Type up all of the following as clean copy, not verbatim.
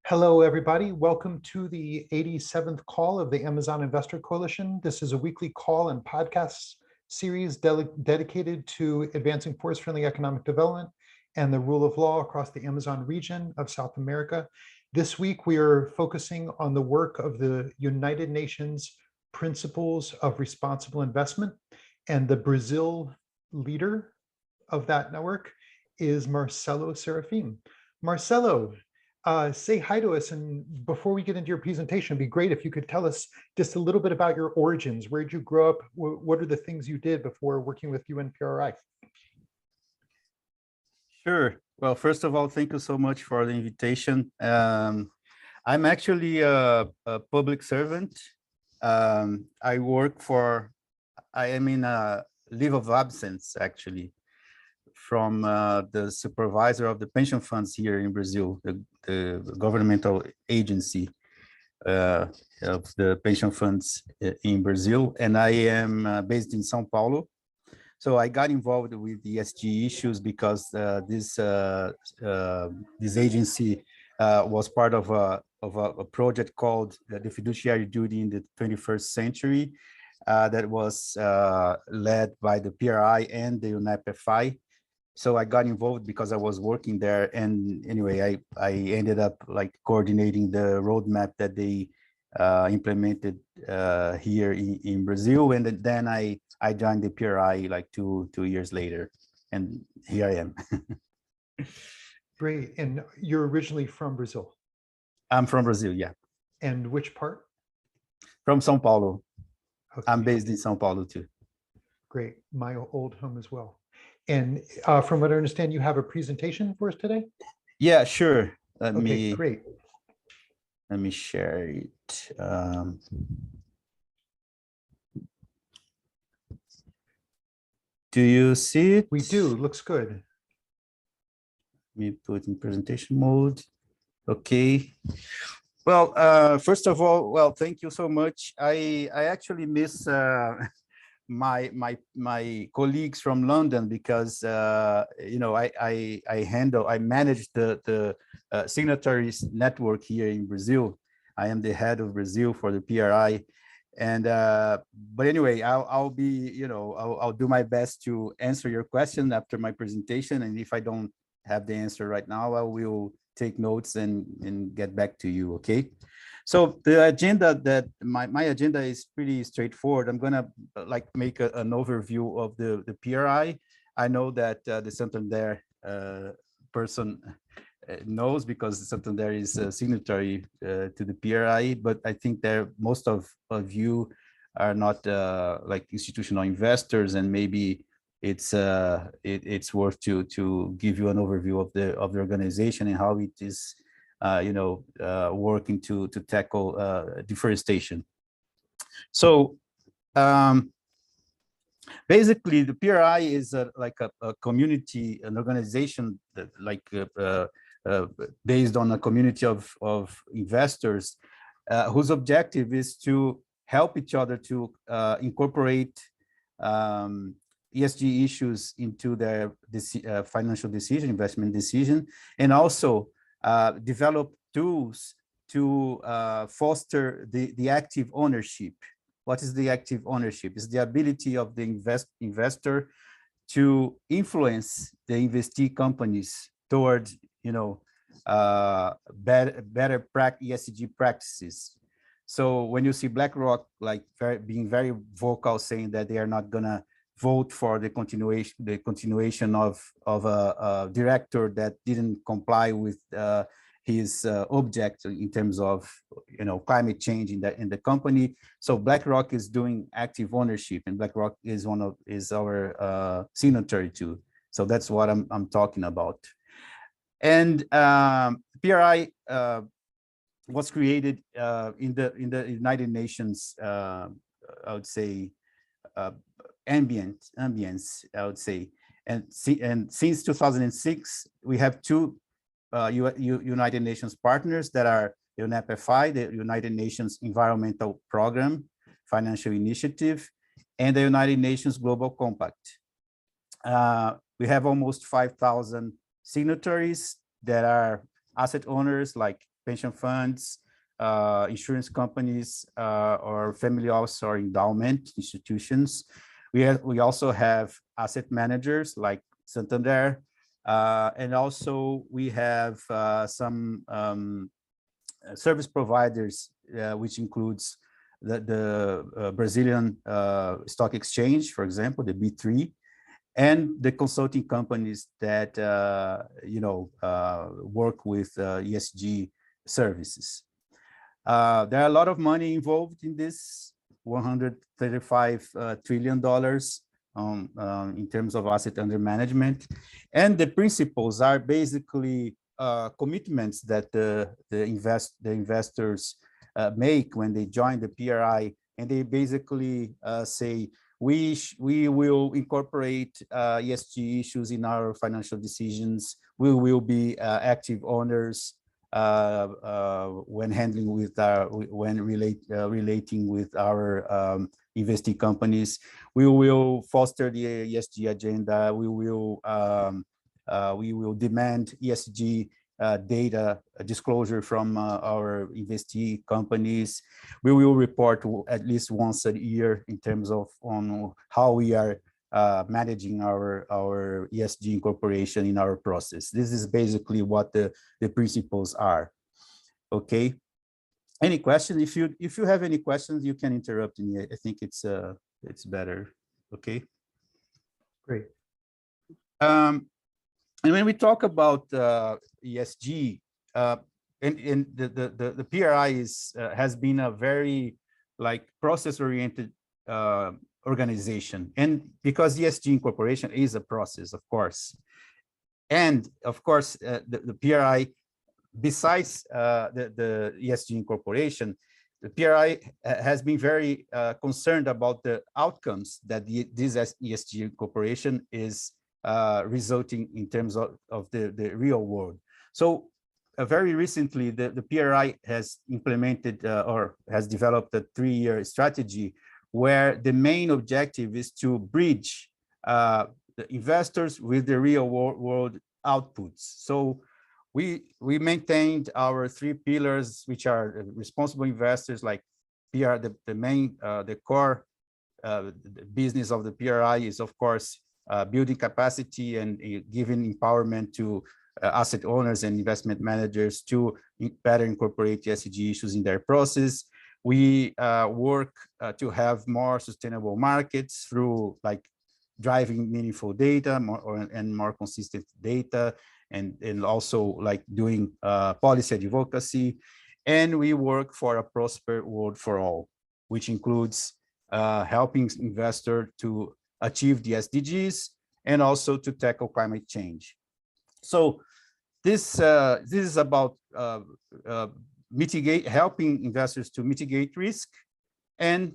Hello, everybody. Welcome to the 87th call of the Amazon Investor Coalition. This is a weekly call and podcast series dedicated to advancing forest-friendly economic development and the rule of law across the Amazon region of South America. This week, we are focusing on the work of the United Nations Principles of Responsible Investment, and the Brazil leader of that network is Marcelo Seraphim. Marcelo, say hi to us, and before we get into your presentation, it'd be great if you could tell us just a little bit about your origins. Where did you grow up? What are the things you did before working with UN PRI? Sure. Well, first of all, thank you so much for the invitation. I'm actually a public servant. I am in a leave of absence, actually, from the supervisor of the pension funds here in Brazil, the governmental agency of the pension funds in Brazil. And I am based in São Paulo. So I got involved with the ESG issues because this agency was part of a project called the Fiduciary Duty in the 21st Century that was led by the PRI and the UN PRI. So I got involved because I was working there, and anyway, I ended up like coordinating the roadmap that they implemented here in Brazil, and then I joined the PRI like two years later, and here I am. Great. And you're originally from Brazil? I'm from Brazil, yeah. And which part? From São Paulo. Okay. I'm based in São Paulo too. Great. My old home as well. And from what I understand, you have a presentation for us today? Yeah, sure. Great. Let me share it. Do you see it? We do. Looks good. Let me put in presentation mode. Okay. Well, first of all, well, thank you so much. I actually miss my colleagues from London because you know I manage the signatories network here in Brazil. I am the head of Brazil for the PRI, and but anyway, I'll be I'll do my best to answer your question after my presentation, and if I don't have the answer right now, I will take notes and get back to you. Okay. So the agenda that my agenda is pretty straightforward. I'm gonna like make an overview of the PRI. I know that the Santander person knows because Santander is a signatory to the PRI, but I think that most of you are not like institutional investors, and maybe it's worth to give you an overview of the organization and how it is working to tackle deforestation. So basically, the PRI is like a community, an organization that like based on a community of investors whose objective is to help each other to incorporate ESG issues into their financial decision, investment decision, and also develop tools to foster the active ownership. What is the active ownership? It's the ability of the investor to influence the investee companies toward, better ESG practices. So when you see BlackRock like being very vocal, saying that they are not gonna vote for the continuation of a director that didn't comply with his object in terms of climate change in the company. So BlackRock is doing active ownership, and BlackRock is our signatory too. So that's what I'm talking about. And PRI was created in the United Nations, I would say, ambience, I would say. And since 2006, we have two United Nations partners that are UNEP-FI, the United Nations Environmental Program Financial Initiative, and the United Nations Global Compact. We have almost 5,000 signatories that are asset owners like pension funds, insurance companies, or family office or endowment institutions. We also have asset managers like Santander, and also we have some service providers, which includes the Brazilian Stock Exchange, for example, the B3, and the consulting companies that work with ESG services. There are a lot of money involved in this, $135 trillion in terms of asset under management, and the principles are basically commitments that the investors make when they join the PRI, and they basically say, we will incorporate ESG issues in our financial decisions. We will be active owners when handling with relating with our investing companies. We will foster the ESG agenda. We will demand ESG data disclosure from our investee companies. We will report at least once a year in terms of on how we are managing our ESG incorporation in our process. This is basically what the principles are. Okay. Any questions? If you have any questions, you can interrupt me. I think it's better. Okay. Great. And when we talk about ESG, and the PRI has been a very process-oriented organization, and because ESG incorporation is a process, of course, and of course the PRI, besides the ESG incorporation, the PRI has been very concerned about the outcomes that this ESG incorporation is resulting in terms of the real world. So very recently, the PRI has implemented or has developed a 3-year strategy where the main objective is to bridge the investors with the real world outputs. So we maintained our 3 pillars, which are responsible investors, like PR, the core business of the PRI is, of course, building capacity and giving empowerment to asset owners and investment managers to better incorporate ESG issues in their process. We work to have more sustainable markets through driving meaningful data and more consistent data, and also doing policy advocacy. And we work for a prosperous world for all, which includes helping investors to achieve the SDGs and also to tackle climate change. So this is about helping investors to mitigate risk and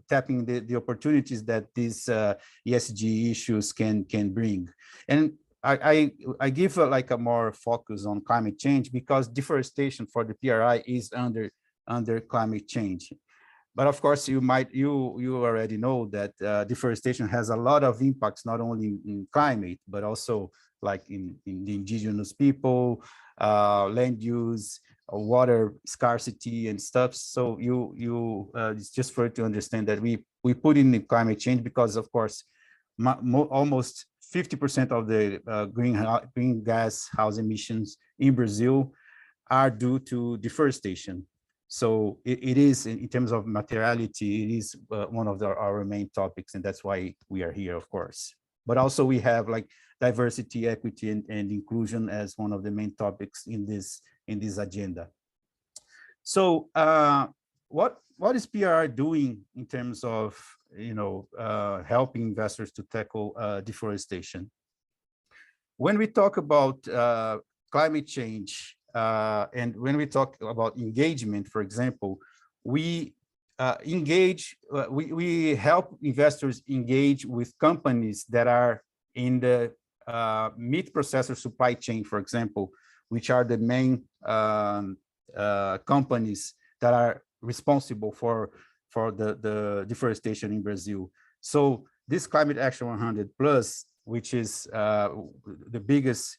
tapping the opportunities that these ESG issues can bring. And I give a more focus on climate change because deforestation for the PRI is under climate change. But of course, you already know that deforestation has a lot of impacts, not only in climate, but also in the indigenous people, land use, water scarcity and stuff. So it's just for you to understand that we put in the climate change because, of course, almost 50% of the greenhouse emissions in Brazil are due to deforestation. So it is, in terms of materiality, it is one of our main topics, and that's why we are here, of course. But also we have diversity, equity, and inclusion as one of the main topics in this agenda. So what is PRI doing in terms of helping investors to tackle deforestation? When we talk about climate change, and when we talk about engagement, for example, we help investors engage with companies that are in the meat processor supply chain, for example, which are the main companies that are responsible for the deforestation in Brazil. So this Climate Action 100 Plus, which is the biggest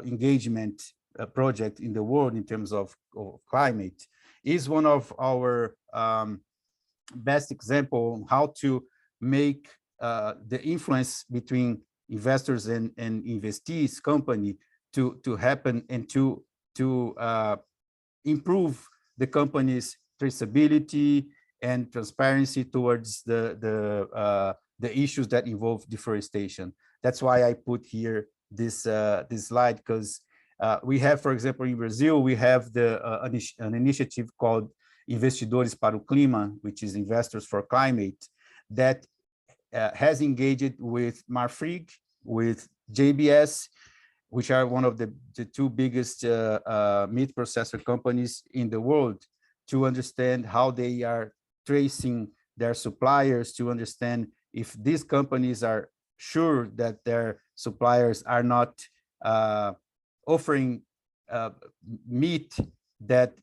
engagement project in the world in terms of climate, is one of our best example on how to make the influence between investors and investees company to happen, and to improve the company's traceability and transparency towards the issues that involve deforestation. That's why I put here this this slide, because we have, for example, in Brazil, we have an initiative called Investidores para o Clima, which is Investors for Climate, that has engaged with Marfrig, with JBS, which are one of the two biggest meat processor companies in the world, to understand how they are tracing their suppliers, to understand if these companies are sure that their suppliers are not offering meat that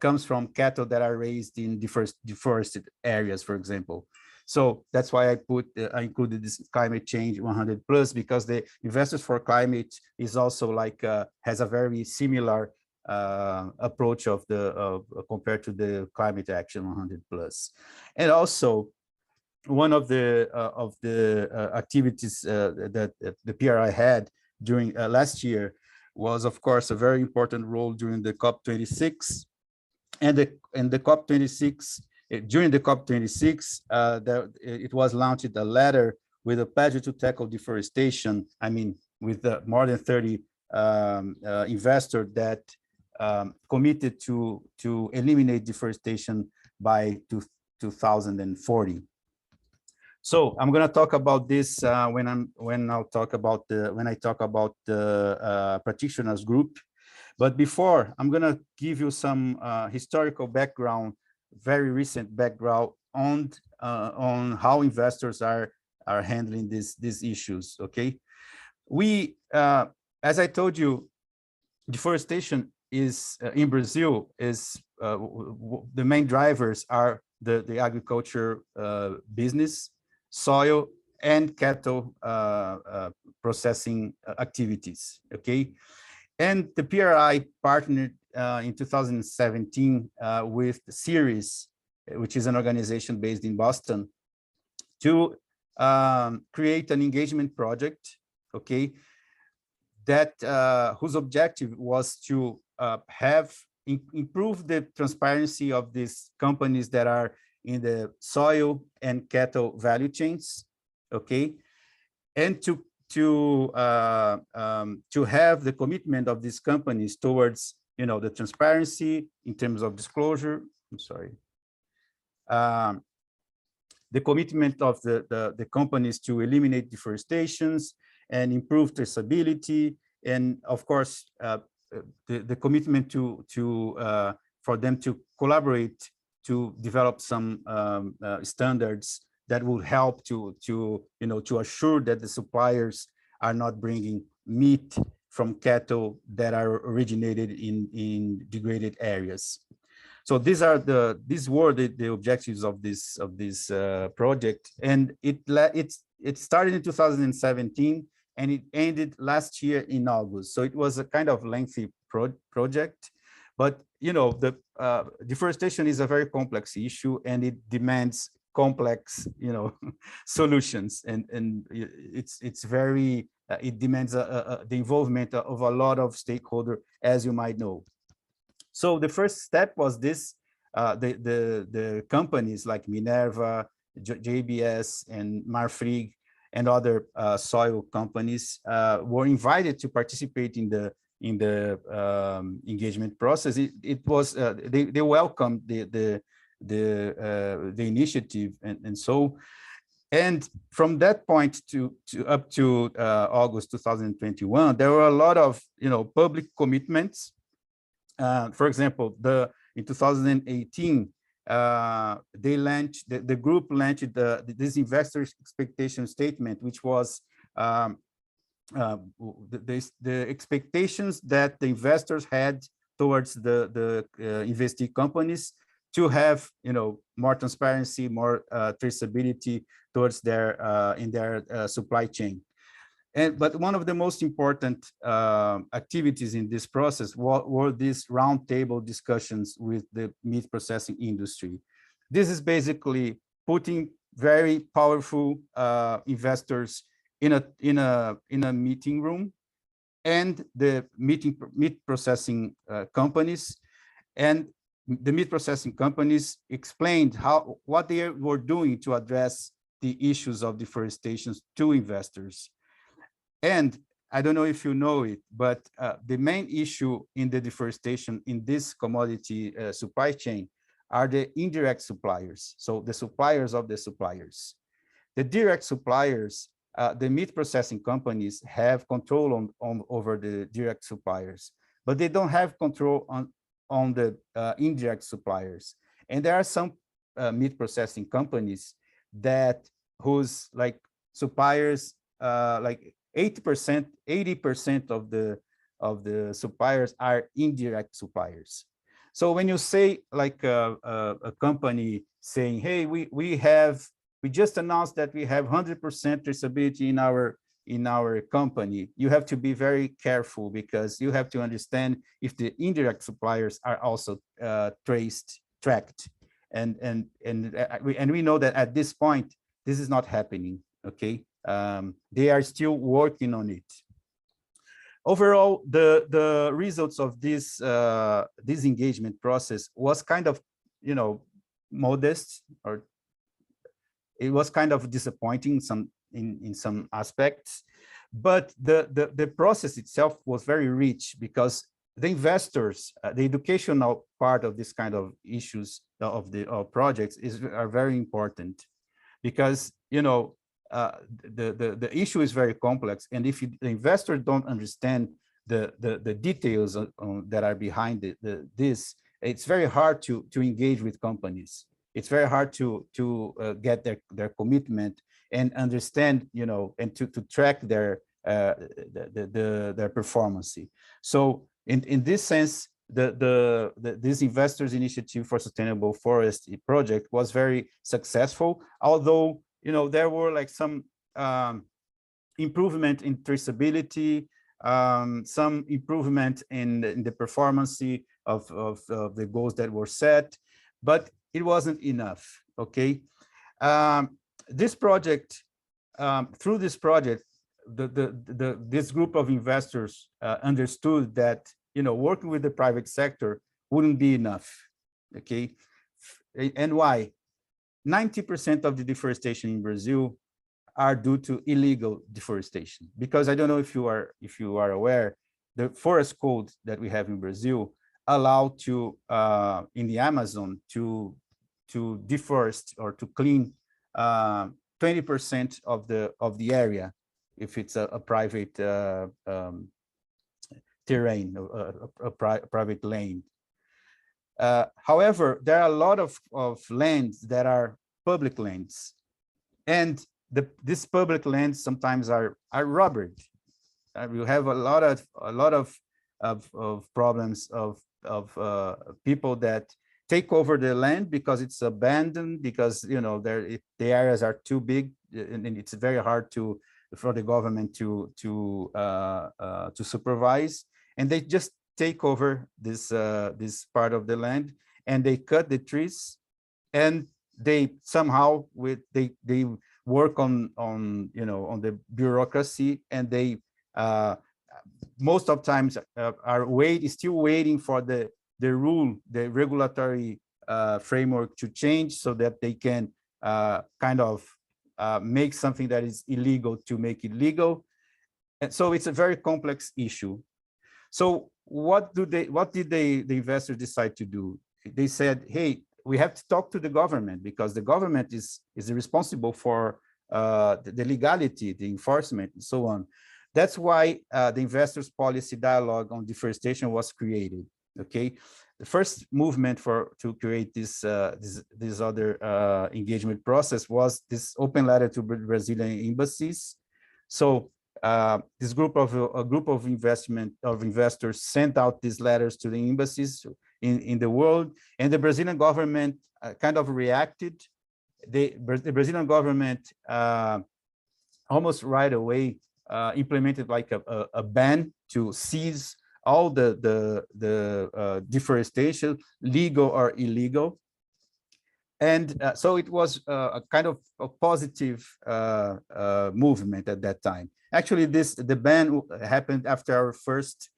comes from cattle that are raised in deforested areas, for example. So that's why I included this climate change 100 plus, because the Investors for Climate is also like has a very similar approach compared to the Climate Action 100 plus. And also, one of the activities that the PRI had during last year was, of course, a very important role during the COP26, and the COP26. During the COP26, it was launched a letter with a pledge to tackle deforestation. I mean, with more than 30 investors that committed to eliminate deforestation by 2040. So I'm going to talk about this when I talk about the practitioners group. But before, I'm going to give you some historical background, very recent background on how investors are handling these issues. Okay, as I told you, deforestation is in Brazil is the main drivers are the agriculture business, soil, and cattle processing activities. Okay, and the PRI partnered in 2017 with Series, which is an organization based in Boston, to create an engagement project, okay, that whose objective was to improve the transparency of these companies that are in the soil and cattle value chains, okay, and to have the commitment of these companies towards, you know, the transparency in terms of disclosure. I'm sorry. The commitment of the companies to eliminate deforestations and improve traceability, and of course, the commitment for them to collaborate to develop some standards that will help to assure that the suppliers are not bringing meat from cattle that are originated in degraded areas. So these were the objectives of this project, and it started in 2017 and it ended last year in August. So it was a kind of lengthy project, but you know, the deforestation is a very complex issue, and it demands complex, you know, solutions, and it's very it demands the involvement of a lot of stakeholders, as you might know. So the first step was this: the companies like Minerva, JBS, and Marfrig, and other soil companies were invited to participate in the engagement process. It was they welcomed the initiative, and so, and from that point to up to August 2021, there were a lot of, you know, public commitments. For example, in 2018, they launched the group launched this investors expectation statement, which was the expectations that the investors had towards the investee companies to have, you know, more transparency, more traceability towards their in their supply chain. But one of the most important activities in this process were these roundtable discussions with the meat processing industry. This is basically putting very powerful investors in a meeting room, and the meat processing companies, and the meat processing companies explained what they were doing to address the issues of deforestation to investors. And I don't know if you know it, but the main issue in the deforestation in this commodity supply chain are the indirect suppliers. So the suppliers of the suppliers. The direct suppliers, the meat processing companies have control over the direct suppliers, but they don't have control on the indirect suppliers. And there are some meat processing companies whose suppliers, like 80% of the suppliers are indirect suppliers. So when you say like a company saying, hey, we just announced that we have 100% traceability in our company, you have to be very careful, because you have to understand if the indirect suppliers are also tracked. And we know that at this point, this is not happening, okay? They are still working on it. Overall, the results of this engagement process was kind of, modest, or it was kind of disappointing in some aspects, but the process itself was very rich, because the investors, the educational part of this kind of issues of projects are very important, because the issue is very complex, and if the investors don't understand the details that are behind this, it's very hard to engage with companies. It's very hard to get their commitment and understand, and to track their performance. So in this sense, this investors initiative for sustainable forest project was very successful, although there were like some improvement in traceability, some improvement in the performance of the goals that were set, but it wasn't enough. Okay, this project, through this project, this group of investors understood that working with the private sector wouldn't be enough. Okay, and why? 90% of the deforestation in Brazil are due to illegal deforestation, because I don't know if you are aware, the forest code that we have in Brazil allow to in the Amazon to deforest or to clean 20% of the area if it's a private terrain, a private land. However, there are a lot of lands that are public lands, and these public lands sometimes are robbed. We have a lot of problems of people that take over the land because it's abandoned, because the areas are too big, and it's very hard for the government to supervise, and they just take over this part of the land, and they cut the trees, and they somehow they work on the bureaucracy, and they most of times are still waiting for the regulatory framework to change, so that they can kind of make something that is illegal to make it legal. And so it's a very complex issue. So what did the investors decide to do? They said, hey, we have to talk to the government, because the government is responsible for the legality, the enforcement, and so on. That's why the investors policy dialogue on deforestation was created. Okay, the first movement to create this other engagement process was this open letter to Brazilian embassies. So this group of investors sent out these letters to the embassies in the world, and the Brazilian government kind of reacted. The Brazilian government almost right away implemented like a ban to seize all the deforestation, legal or illegal. And so it was a kind of a positive movement at that time. Actually, the ban happened after our first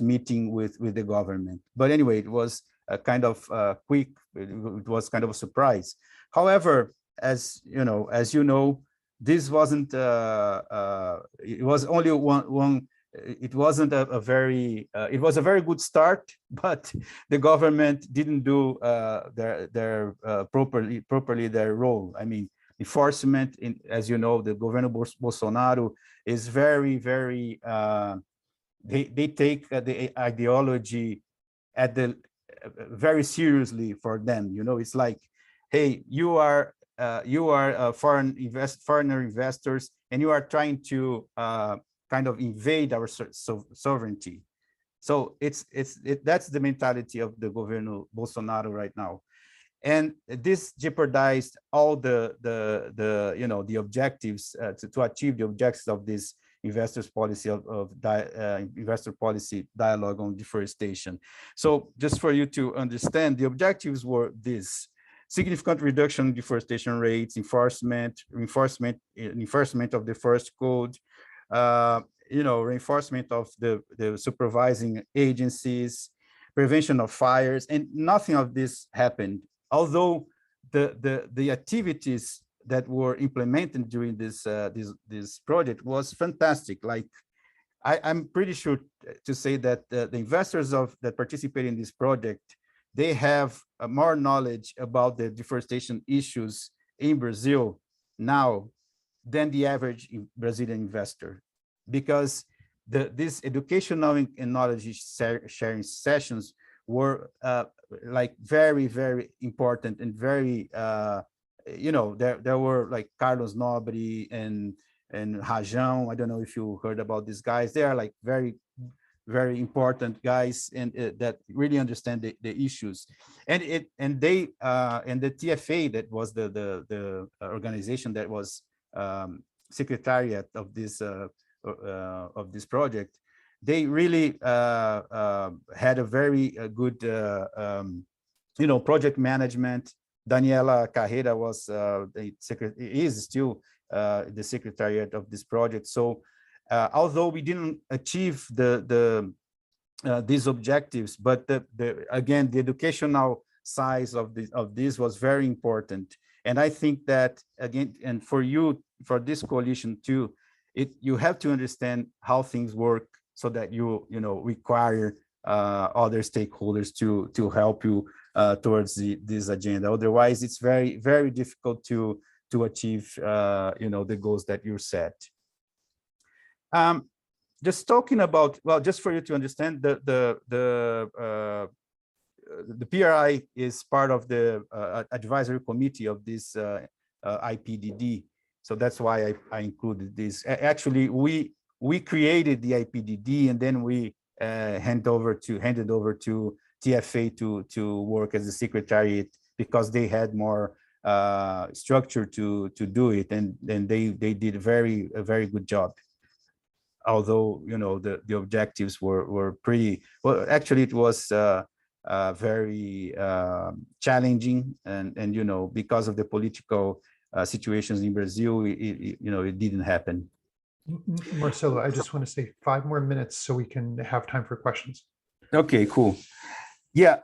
meeting with the government. But anyway, it was a kind of quick. It was kind of a surprise. However, as you know, this wasn't. It was only one. It wasn't a very. It was a very good start, but the government didn't do their properly their role. I mean, enforcement. As you know, the governor Bolsonaro is very. They take the ideology at the very seriously for them. You know, it's like, hey, you are foreigner investors, and you are trying to kind of invade our sovereignty. So that's the mentality of the governor Bolsonaro right now, and this jeopardized all the objectives to achieve the objectives of this investors policy investor policy dialogue on deforestation. So just for you to understand, the objectives were this: significant reduction in deforestation rates, enforcement of the forest code, reinforcement of the supervising agencies, prevention of fires, and nothing of this happened. Although the activities that were implemented during this project was fantastic. Like I'm pretty sure to say that the investors that participate in this project, they have more knowledge about the deforestation issues in Brazil now than the average Brazilian investor, because these educational and knowledge sharing sessions were like very, very important and very, there were like Carlos Nobre and Rajão. I don't know if you heard about these guys. They are like very, very important guys, and that really understand the issues. And the TFA, that was the organization that was secretariat of this project, they really had a very good project management. Daniela Carreira was is still the secretariat of this project. So although we didn't achieve these objectives, but again, the educational size of this was very important. And I think that, again, and for this coalition too, you have to understand how things work, so that you require other stakeholders to help you towards this agenda. Otherwise, it's very, very difficult to achieve the goals that you set. Just talking about, well, just for you to understand, the PRI is part of the advisory committee of this IPDD. So that's why I included this. Actually, we created the IPDD, and then we handed over to TFA to work as a secretariat, because they had more structure to do it, and they did a very good job. Although the objectives were pretty well. Actually, it was very challenging, and because of the political situations in Brazil, it didn't happen. Marcelo, I just want to say 5 more minutes so we can have time for questions. Okay, cool. Yeah,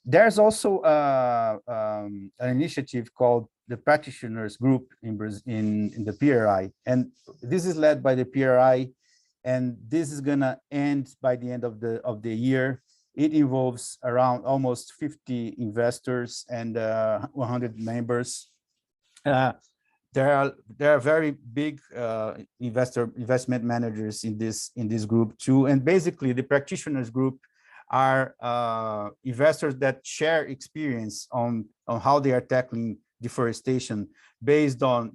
there's also an initiative called the Practitioners Group in the PRI, and this is led by the PRI, and this is gonna end by the end of the year. It involves around almost 50 investors and 100 members. There are very big investment managers in this group too, and basically the Practitioners Group are investors that share experience on how they are tackling deforestation, based on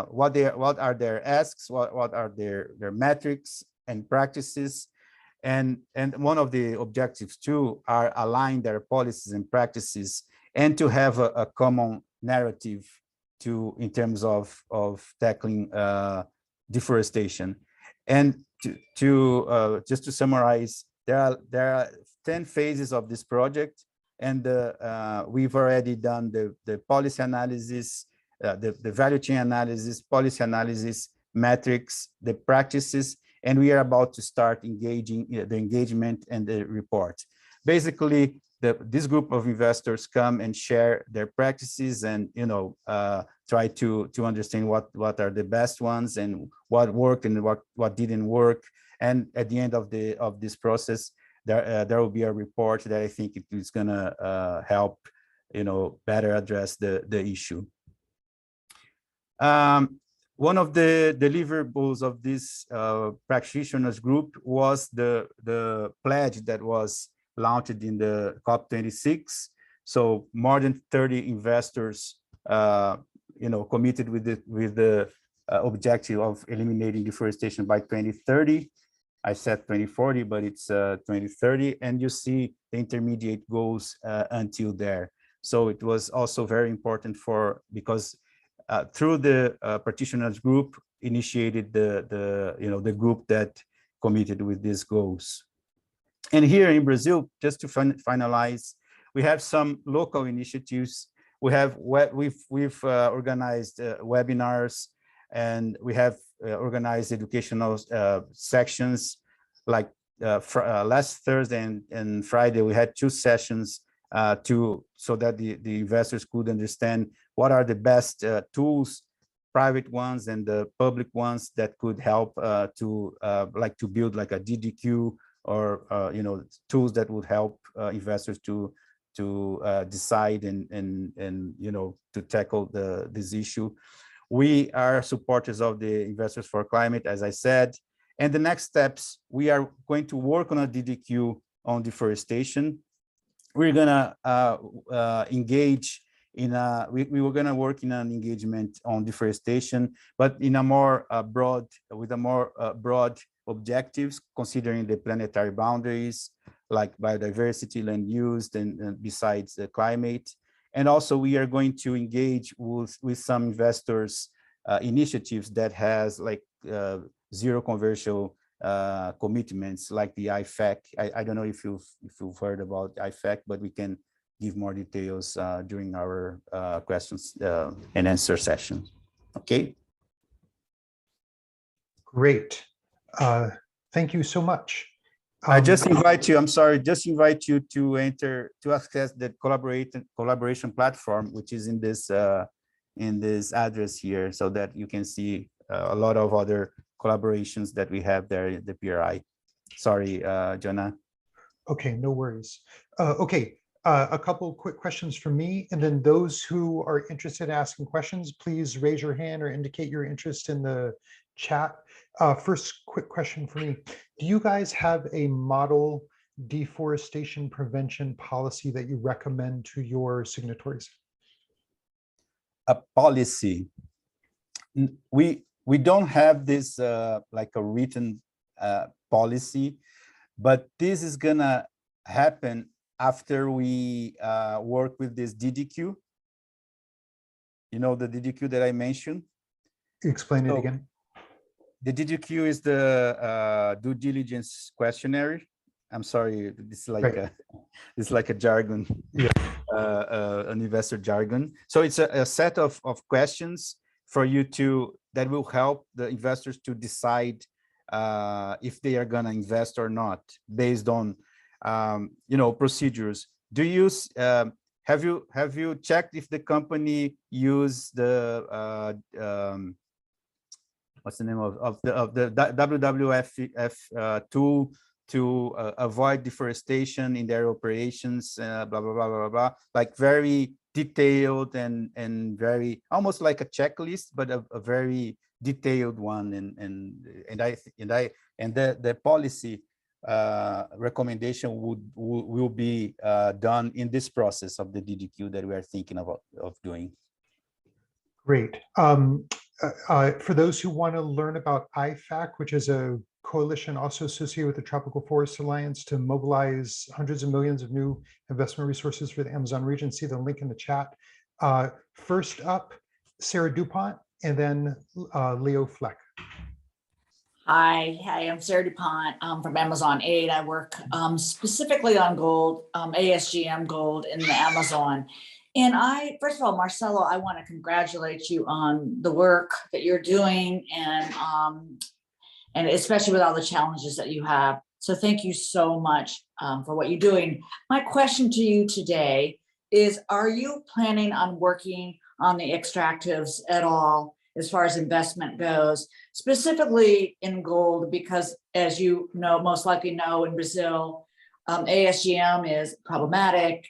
what are their asks, what are their metrics and practices, and one of the objectives too are align their policies and practices, and to have a common narrative in terms of tackling deforestation. And just to summarize, there are 10 phases of this project, and we've already done the policy analysis, the value chain analysis, policy analysis, metrics, the practices, and we are about to start engaging the engagement and the report. Basically, this group of investors come and share their practices and try to understand what are the best ones and what worked and what didn't work. And at the end of this process, there will be a report that I think is going to help better address the issue. One of the deliverables of this practitioners group was the pledge that was launched in the COP26. So more than 30 investors, committed with the objective of eliminating deforestation by 2030. I said 2040, but it's 2030, and you see the intermediate goals until there. So it was also very important because through the practitioners group initiated the group that committed with these goals. And here in Brazil, just to finalize, we have some local initiatives. We've organized webinars, and we have organized educational sections. Like last Thursday and Friday, we had 2 sessions so that the investors could understand what are the best tools, private ones and the public ones, that could help to build like a DDQ or tools that would help investors to decide and to tackle this issue. We are supporters of the Investors for Climate, as I said. And the next steps, we are going to work on a DDQ on deforestation. We're gonna engage in we were gonna work in an engagement on deforestation, but in a more broad objectives, considering the planetary boundaries, like biodiversity, land use, and besides the climate. And also we are going to engage with some investors initiatives that has like zero conversion commitments, like the IFAC. I don't know if you've heard about IFAC, but we can give more details during our questions and answer session. Okay. Great. Thank you so much. I just invite you, I'm sorry, just invite you to access the collaboration platform, which is in this address here, so that you can see a lot of other collaborations that we have there at the PRI. Sorry, Jonah. Okay, no worries. Okay, a couple quick questions from me, and then those who are interested in asking questions, please raise your hand or indicate your interest in the chat. First quick question for me. Do you guys have a model deforestation prevention policy that you recommend to your signatories? A policy. We don't have this like a written policy, but this is gonna happen after we work with this DDQ. You know, the DDQ that I mentioned? Explain it again. The DDQ is the due diligence questionnaire. I'm sorry, this is like right. It's like a jargon, yeah. An investor jargon. So it's a set of questions for you that will help the investors to decide if they are gonna invest or not, based on procedures. Do you have you checked if the company use the what's the name of the WWF tool to avoid deforestation in their operations, blah, blah, blah, blah, blah, like very detailed and very, almost like a checklist, but a very detailed one. And the policy recommendation will be done in this process of the DDQ that we are thinking of doing. Great. For those who want to learn about IFAC, which is a coalition also associated with the Tropical Forest Alliance to mobilize hundreds of millions of new investment resources for the Amazon region, see the link in the chat. First up, Sarah DuPont, and then Leo Fleck. Hi, I'm Sarah DuPont from Amazon Aid. I work specifically on gold, ASGM gold in the Amazon. And first of all, Marcelo, I want to congratulate you on the work that you're doing and especially with all the challenges that you have. So thank you so much for what you're doing. My question to you today is, are you planning on working on the extractives at all as far as investment goes, specifically in gold? Because as you know, most likely know, in Brazil, ASGM is problematic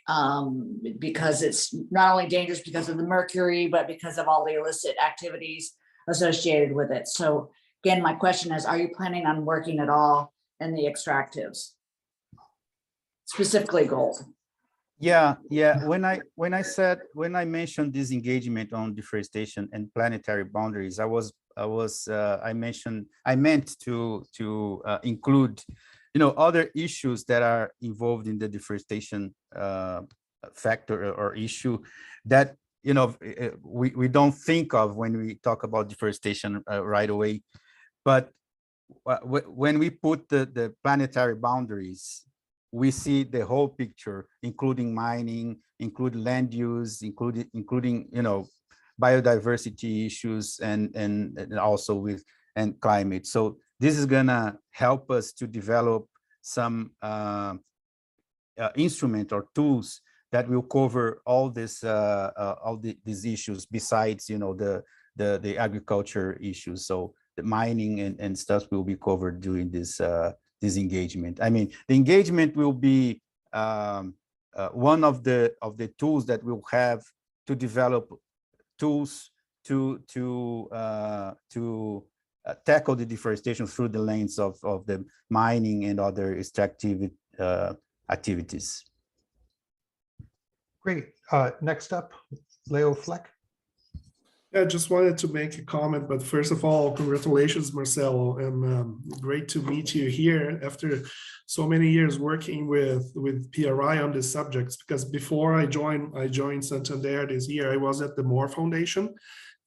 because it's not only dangerous because of the mercury, but because of all the illicit activities associated with it. So again, my question is, are you planning on working at all in the extractives, specifically gold? Yeah. When I mentioned this engagement on deforestation and planetary boundaries, I meant to include, other issues that are involved in the deforestation factor or issue that we don't think of when we talk about deforestation right away. But when we put the planetary boundaries, we see the whole picture, including mining, including land use, including biodiversity issues, and also with climate. So this is gonna help us to develop some instrument or tools that will cover all this these issues besides the agriculture issues. So the mining and stuff will be covered during this engagement. I mean, the engagement will be one of the tools that we'll have to develop tools to tackle the deforestation through the lens of the mining and other extractive activities. Great. Next up, Leo Fleck. I just wanted to make a comment, but first of all, congratulations, Marcelo, and great to meet you here after so many years working with PRI on these subjects. Because before I joined Santander this year, I was at the Moore Foundation,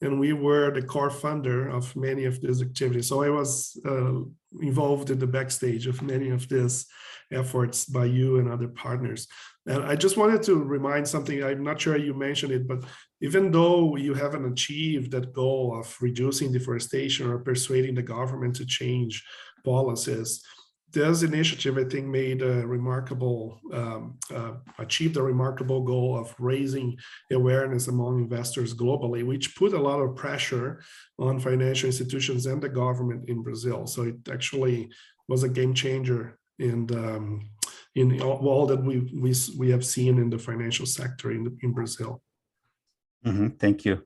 and we were the core funder of many of these activities. So I was involved in the backstage of many of these efforts by you and other partners. And I just wanted to remind something, I'm not sure you mentioned it, but even though you haven't achieved that goal of reducing deforestation or persuading the government to change policies, this initiative, I think, made a remarkable, achieved a remarkable goal of raising awareness among investors globally, which put a lot of pressure on financial institutions and the government in Brazil. So it actually was a game changer in all that we have seen in the financial sector in Brazil. Thank you.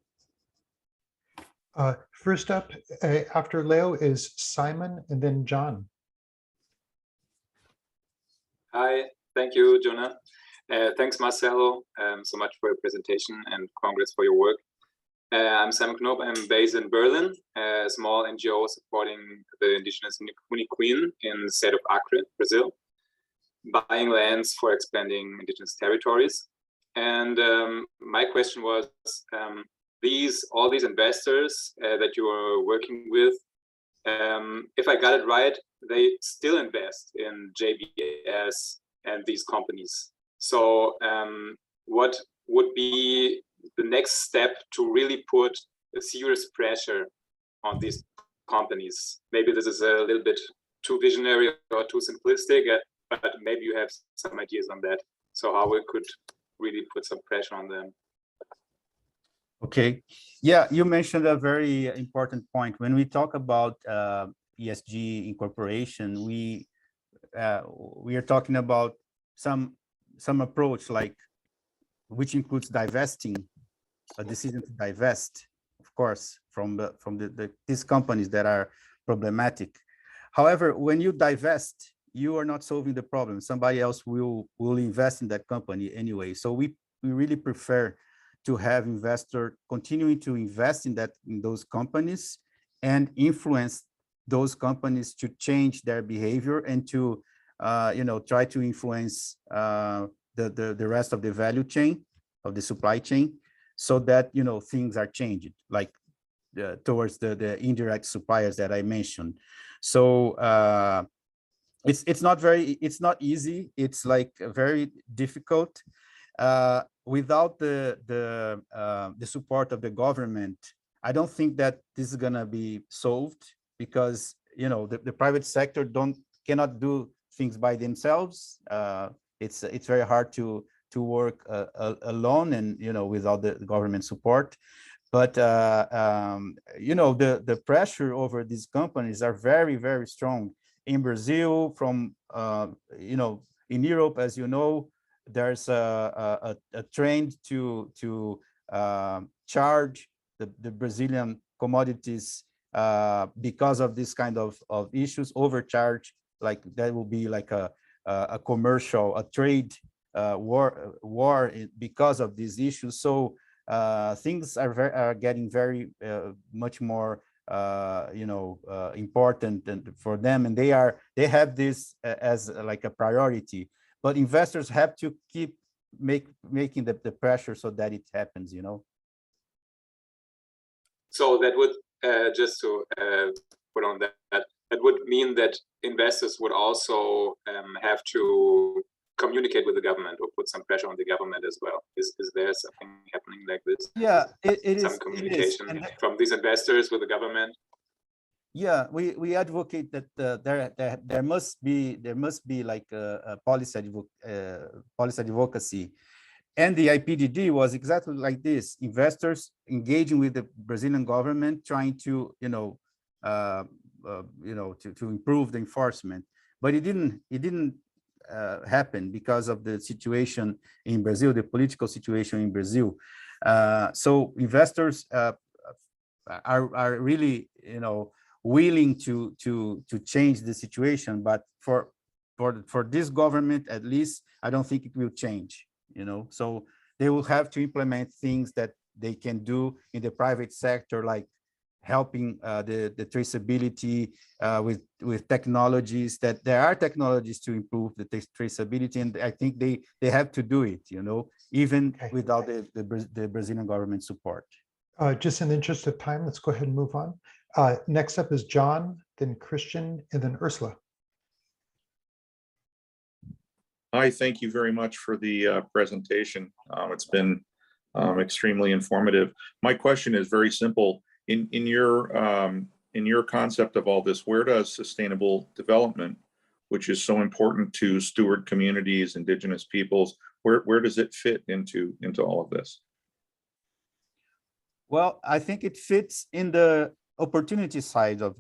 First up, after Leo, is Simon, and then John. Hi, thank you, Jonah. Thanks, Marcelo, so much for your presentation, and congrats for your work. I'm Simon Knob. I'm based in Berlin, a small NGO supporting the indigenous Queen in the state of Acre, Brazil, buying lands for expanding indigenous territories. And my question was, all these investors that you are working with, if I got it right, they still invest in JBS and these companies. So what would be the next step to really put a serious pressure on these companies? Maybe this is a little bit too visionary or too simplistic, but maybe you have some ideas on that. So how we could really put some pressure on them. Okay. Yeah, you mentioned a very important point. When we talk about ESG incorporation, we are talking about some approach, like, which includes divesting, a decision to divest, of course, from these companies that are problematic. However, when you divest, you are not solving the problem. Somebody else will invest in that company anyway. So we really prefer to have investors continuing to invest in those companies and influence those companies to change their behavior and to try to influence the rest of the value chain, of the supply chain, so that things are changing, like towards the indirect suppliers that I mentioned. So it's not easy. It's like very difficult. Without the support of the government, I don't think that this is gonna be solved, because the private sector cannot do things by themselves. It's very hard to work alone and without the government support. But the pressure over these companies are very, very strong in Brazil. From in Europe, as you know, there's a trend to charge the Brazilian commodities because of this kind of issues, overcharge, like that will be like a commercial, a trade war because of these issues. So things are getting very much more important for them, and they have this as like a priority. But investors have to keep making the pressure so that it happens. So that would just to put on that would mean that investors would also have to communicate with the government or put some pressure on the government as well. Is there something happening like this? Yeah, it some is. communication from these investors with the government? Yeah, we advocate that there must be like a policy advocacy, and the IPDD was exactly like this: investors engaging with the Brazilian government, trying to to improve the enforcement. But it didn't happen because of the situation in Brazil, the political situation in Brazil. So investors are really willing to change the situation, but for this government, at least, I don't think it will change. So they will have to implement things that they can do in the private sector, like helping the traceability with technologies. That there are technologies to improve the traceability, and I think they have to do it. Even without the Brazilian government support. Just in the interest of time, let's go ahead and move on. Next up is John, then Christian, and then Ursula. Hi, thank you very much for the presentation. It's been extremely informative. My question is very simple. In your concept of all this, where does sustainable development, which is so important to steward communities, indigenous peoples, where does it fit into all of this? Well, I think it fits in the opportunity side of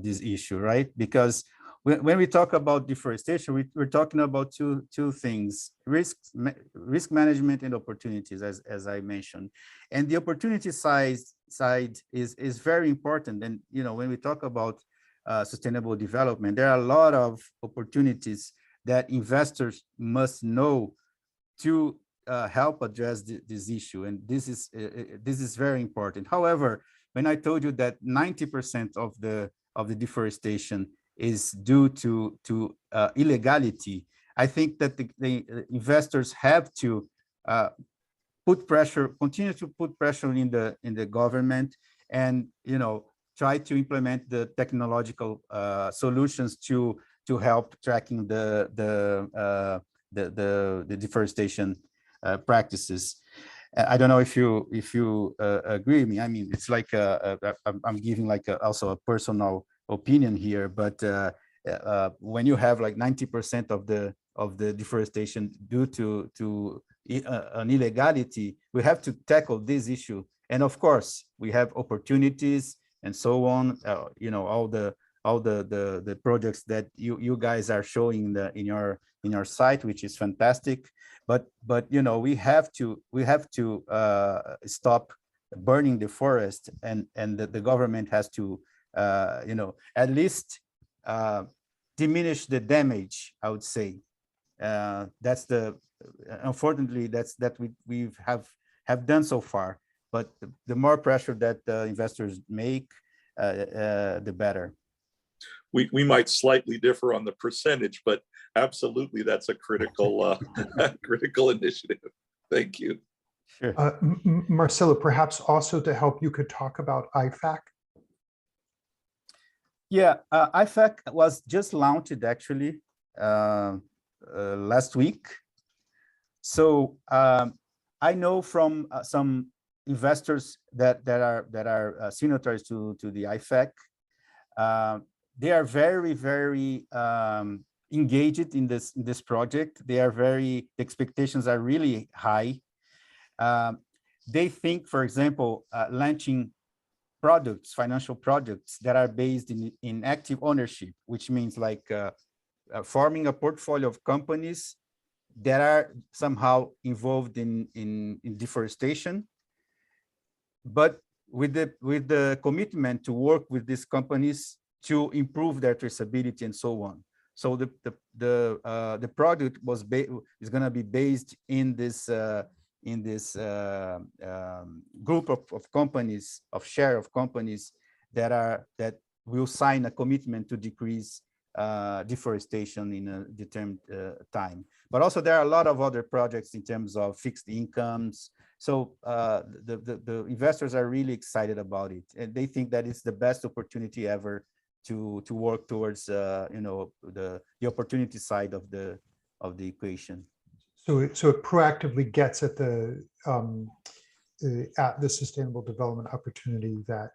this issue, right? Because when we talk about deforestation, we're talking about two things: risk management and opportunities, as I mentioned. And the opportunity side is very important. And when we talk about sustainable development, there are a lot of opportunities that investors must know to help address this issue, and this is very important. However, when I told you that 90% of the deforestation is due to illegality, I think that the investors have to continue to put pressure in the government, and try to implement the technological solutions to help tracking the deforestation practices. I don't know if you agree with me. I mean, it's like I'm giving like also a personal opinion here, but when you have like 90% of the deforestation due to an illegality, we have to tackle this issue. And of course, we have opportunities and so on. All the projects that you guys are showing in your site, which is fantastic. But we have to stop burning the forest, and the government has to at least diminish the damage, I would say. Unfortunately, that's we have done so far. But the more pressure that investors make, the better. We might slightly differ on the percentage, but absolutely, that's a critical critical initiative. Thank you. Sure. Marcelo, perhaps also to help, you could talk about IFAC. Yeah, IFAC was just launched actually last week. So I know from some investors that are signatories to the IFAC. They are very engaged in this project. The expectations are really high. They think, for example, launching products, financial products that are based in active ownership, which means like forming a portfolio of companies that are somehow involved in deforestation, but with the commitment to work with these companies to improve their traceability and so on. So the product is going to be based in this group of companies, share of companies that will sign a commitment to decrease deforestation in a determined time. But also there are a lot of other projects in terms of fixed incomes. So the investors are really excited about it, and they think that it's the best opportunity ever to work towards the opportunity side of the equation. So it proactively gets at the sustainable development opportunity that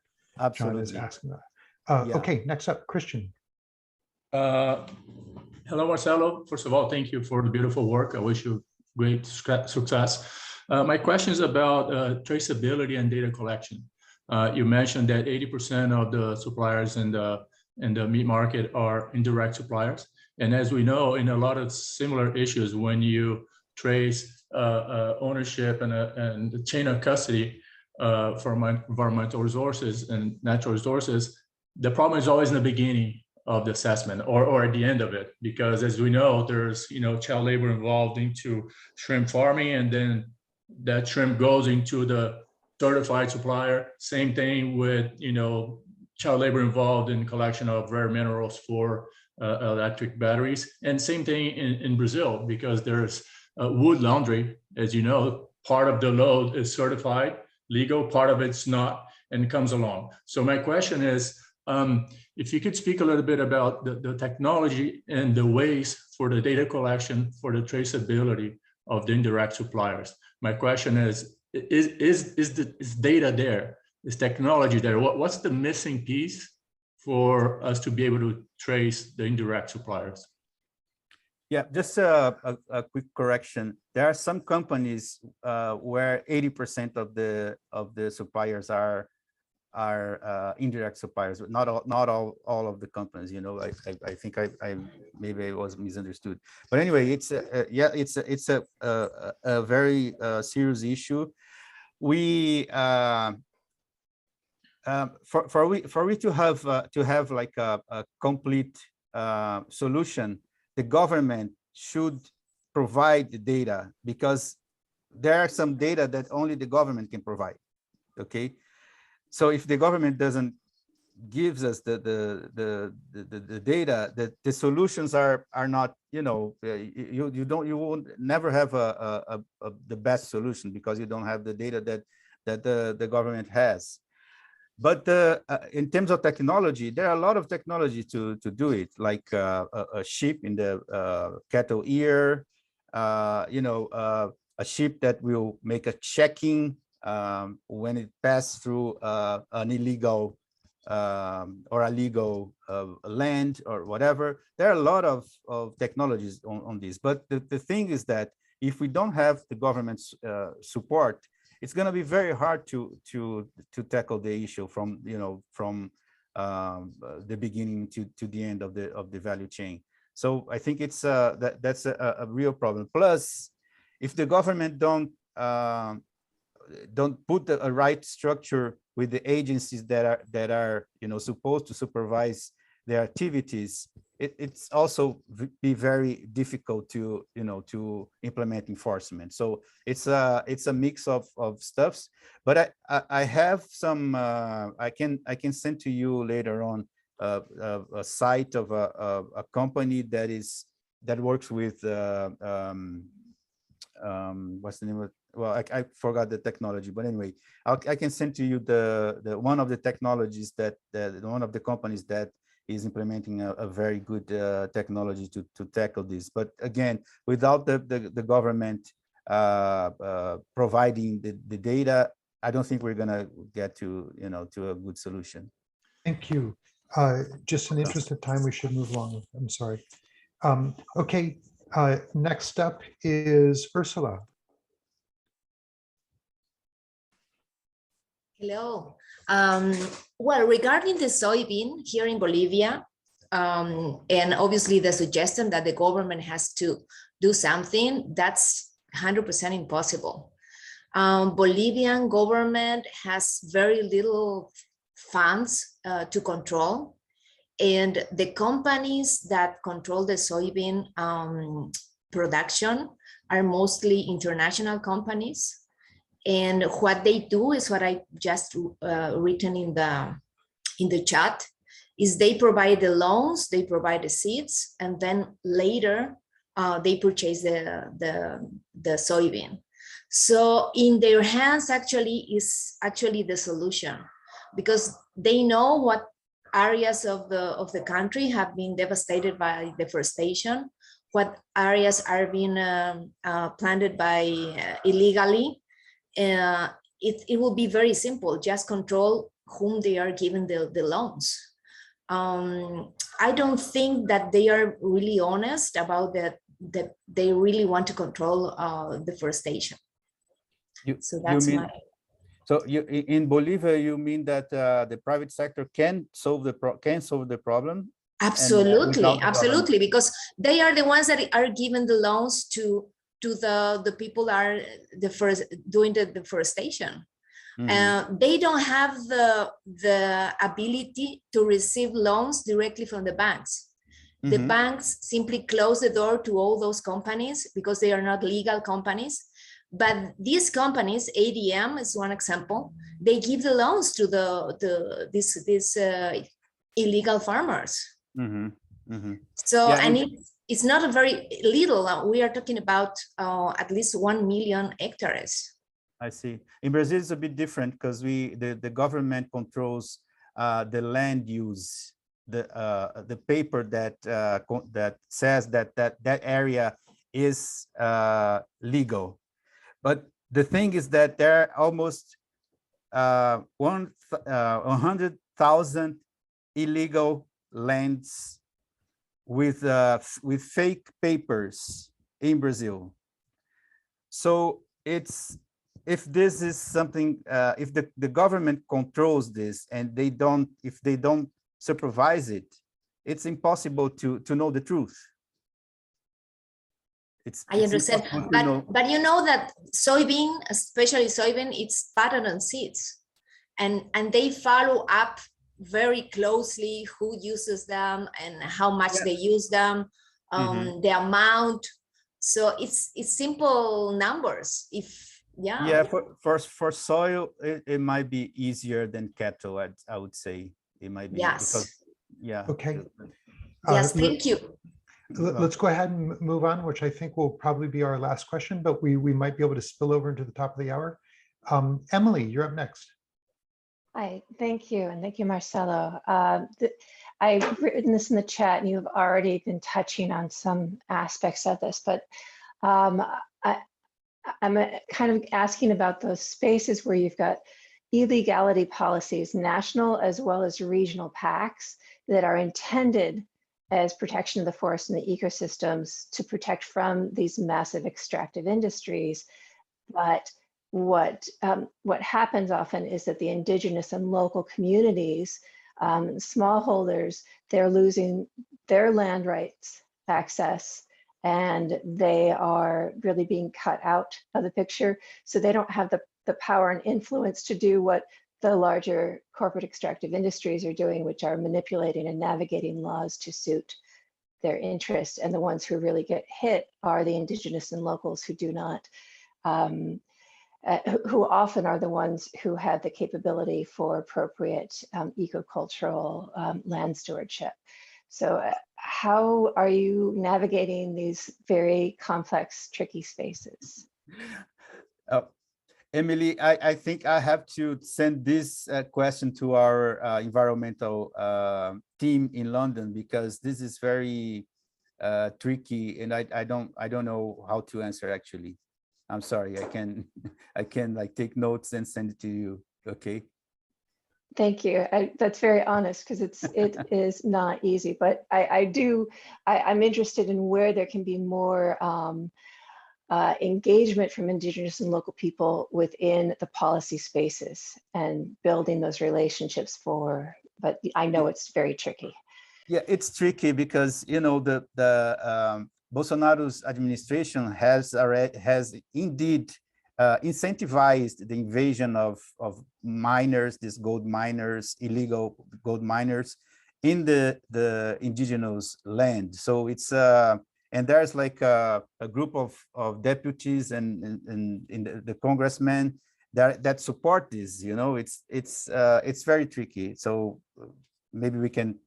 John is asking about. Yeah. Okay, next up, Christian. Hello, Marcelo. First of all, thank you for the beautiful work. I wish you great success. My question is about traceability and data collection. You mentioned that 80% of the suppliers in the meat market are indirect suppliers. And as we know, in a lot of similar issues, when you trace ownership and the chain of custody for environmental resources and natural resources, the problem is always in the beginning of the assessment or at the end of it, because as we know, there's child labor involved into shrimp farming, and then that shrimp goes into the certified supplier. Same thing with child labor involved in collection of rare minerals for electric batteries, and same thing in Brazil, because there's wood laundry. As you know, part of the load is certified legal, part of it's not, and comes along. So my question is, if you could speak a little bit about the technology and the ways for the data collection for the traceability of the indirect suppliers. My question is data there? Is technology there? What's the missing piece for us to be able to trace the indirect suppliers? Yeah, just a quick correction. There are some companies where 80% of the suppliers are indirect suppliers, but not all of the companies. I think I maybe I was misunderstood. But anyway, it's a very serious issue. We for we to have like a complete solution, the government should provide the data, because there are some data that only the government can provide. Okay, so if the government doesn't gives us the data, that the solutions are not, you won't never have the best solution, because you don't have the data that the government has. But in terms of technology, there are a lot of technology to do it, like a chip in the cattle ear, a chip that will make a checking when it passes through an illegal or a legal land or whatever. There are a lot of technologies on this. But the thing is that if we don't have the government's support, it's going to be very hard to tackle the issue from the beginning to the end of the value chain. So I think it's that's a real problem. Plus, if the government don't put a right structure with the agencies that are supposed to supervise their activities, it's also be very difficult to implement enforcement. So it's a mix of stuffs. But I have some I can send to you later on a site of a company that works with what's the name of it? Well, I forgot the technology, but anyway, I can send to you the one of the technologies that one of the companies that is implementing a very good technology to tackle this. But again, without the government providing the data, I don't think we're going to get to, to a good solution. Thank you. Just in the interest of time, we should move along. I'm sorry. Okay, next up is Ursula. Hello. Well, regarding the soybean here in Bolivia, and obviously the suggestion that the government has to do something, that's 100% impossible. Bolivian government has very little funds to control, and the companies that control the soybean production are mostly international companies. And what they do is what I just written in the chat, is they provide the loans, they provide the seeds, and then later they purchase the soybean. So in their hands is actually the solution, because they know what areas of the country have been devastated by deforestation, what areas are being planted by illegally. It will be very simple, just control whom they are giving the loans. I don't think that they are really honest about that they really want to control deforestation. So that's So in Bolivia, you mean that the private sector can solve the problem? Absolutely, absolutely, because they are the ones that are giving the loans to the people are doing the deforestation. They don't have the ability to receive loans directly from the banks. The banks simply close the door to all those companies because they are not legal companies. But these companies, ADM is one example, they give the loans to these illegal farmers. So, yeah, and it's not a very little. We are talking about at least 1 million hectares. I see. In Brazil, it's a bit different because the government controls the land use, the paper that says that area is legal. But the thing is that there are almost 100,000 illegal lands with fake papers in Brazil. So if this is something, if the government controls this and if they don't supervise it, it's impossible to know the truth. I understand, but you know that soybean, especially soybean, it's pattern on seeds, and they follow up very closely who uses them and how much they use them, the amount. So it's simple numbers. For soil, it might be easier than cattle. I would say it might be. Yes. Okay. Yes. Thank you. Let's go ahead and move on, which I think will probably be our last question, but we might be able to spill over into the top of the hour. Emily, you're up next. Hi, thank you. And thank you, Marcelo. I've written this in the chat and you've already been touching on some aspects of this, but I'm kind of asking about those spaces where you've got illegality policies, national as well as regional pacts that are intended as protection of the forest and the ecosystems to protect from these massive extractive industries. But what happens often is that the indigenous and local communities, smallholders, they're losing their land rights access, and they are really being cut out of the picture. So they don't have the power and influence to do what the larger corporate extractive industries are doing, which are manipulating and navigating laws to suit their interests. And the ones who really get hit are the indigenous and locals who do not, who often are the ones who have the capability for appropriate ecocultural land stewardship. So how are you navigating these very complex, tricky spaces? Emily, I think I have to send this question to our environmental team in London, because this is very tricky, and I don't know how to answer actually. I'm sorry. I can like take notes and send it to you. Okay. Thank you. That's very honest, because it is not easy, but I'm interested in where there can be more engagement from indigenous and local people within the policy spaces and building those relationships but I know it's very tricky. Yeah, it's tricky because, you know, the Bolsonaro's administration has indeed incentivized the invasion of miners, these gold miners, illegal gold miners in the indigenous land. So it's and there's like a group of deputies and the congressmen that support this. You know, it's very tricky. So maybe we can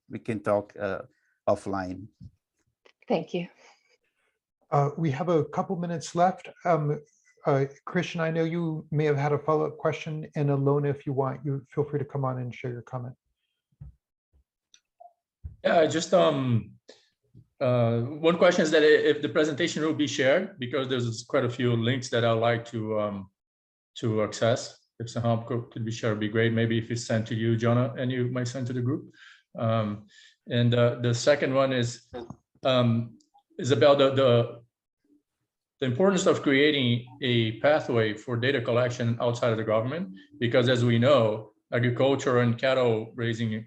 talk offline. Thank you. We have a couple minutes left. Christian, I know you may have had a follow-up question, and Ilona, if you want, you feel free to come on and share your comment. Yeah, just one question is that if the presentation will be shared, because there's quite a few links that I'd like to access. If somehow could be shared, would be great. Maybe if it's sent to you, Jonah, and you might send to the group. And the second one is about the importance of creating a pathway for data collection outside of the government, because as we know, agriculture and cattle raising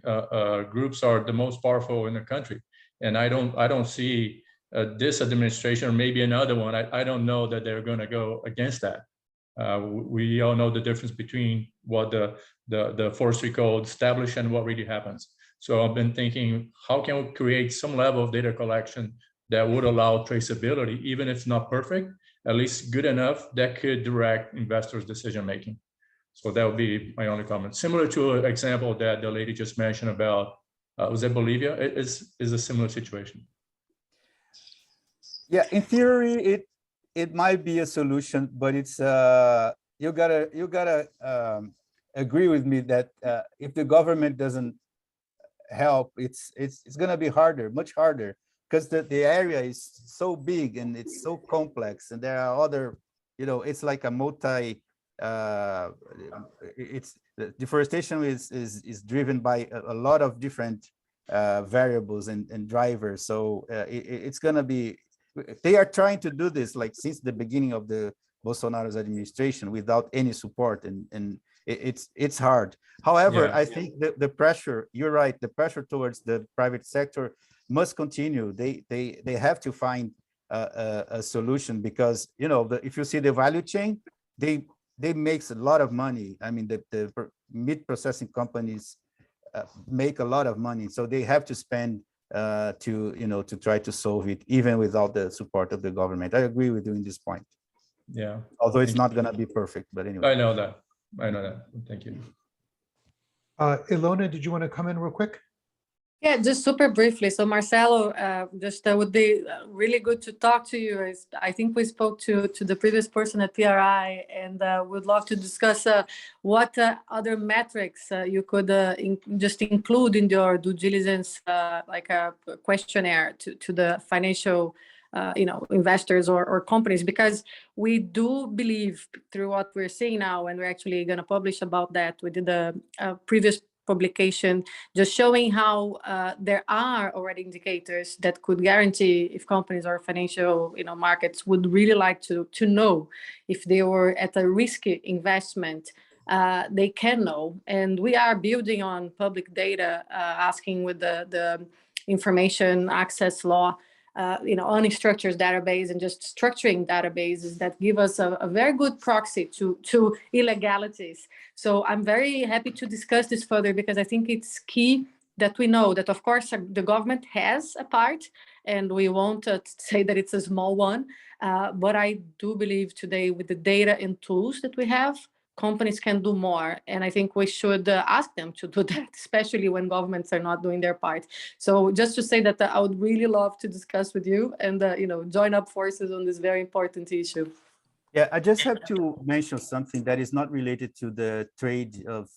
groups are the most powerful in the country. And I don't see this administration, or maybe another one, I don't know that they're going to go against that. We all know the difference between what the forestry code established and what really happens. So I've been thinking, how can we create some level of data collection that would allow traceability, even if it's not perfect, at least good enough that could direct investors' decision-making. So that would be my only comment. Similar to an example that the lady just mentioned about, was it Bolivia? It is a similar situation. Yeah, in theory, it might be a solution, but it's you gotta agree with me that if the government doesn't help, it's gonna be harder, much harder, because the area is so big and it's so complex, and there are other, you know, it's like a multi. Deforestation is driven by a lot of different variables and drivers. So it's gonna be. They are trying to do this like since the beginning of the Bolsonaro's administration without any support, and it's hard. However, yeah. I think the pressure, you're right, the pressure towards the private sector must continue. They have to find a solution, because, you know, if you see the value chain, they makes a lot of money. I mean, the meat processing companies make a lot of money, so they have to spend to try to solve it, even without the support of the government. I agree with you in this point. Yeah. Although it's not going to be perfect, but anyway. I know that. Thank you. Ilona, did you want to come in real quick? Yeah, just super briefly. So Marcelo, would be really good to talk to you. I think we spoke to the previous person at PRI, and would love to discuss what other metrics you could just include in your due diligence, like a questionnaire to the financial investors or companies, because we do believe through what we're seeing now, and we're actually going to publish about that. We did a previous publication just showing how there are already indicators that could guarantee if companies or financial markets would really like to know if they were at a risky investment. They can know, and we are building on public data, asking with the information access law, unstructured database, and just structuring databases that give us a very good proxy to illegalities. So I'm very happy to discuss this further, because I think it's key that we know that, of course, the government has a part, and we won't say that it's a small one, but I do believe today, with the data and tools that we have, companies can do more, and I think we should ask them to do that, especially when governments are not doing their part. So just to say that I would really love to discuss with you and join up forces on this very important issue. Yeah, I just have to mention something that is not related to the trade of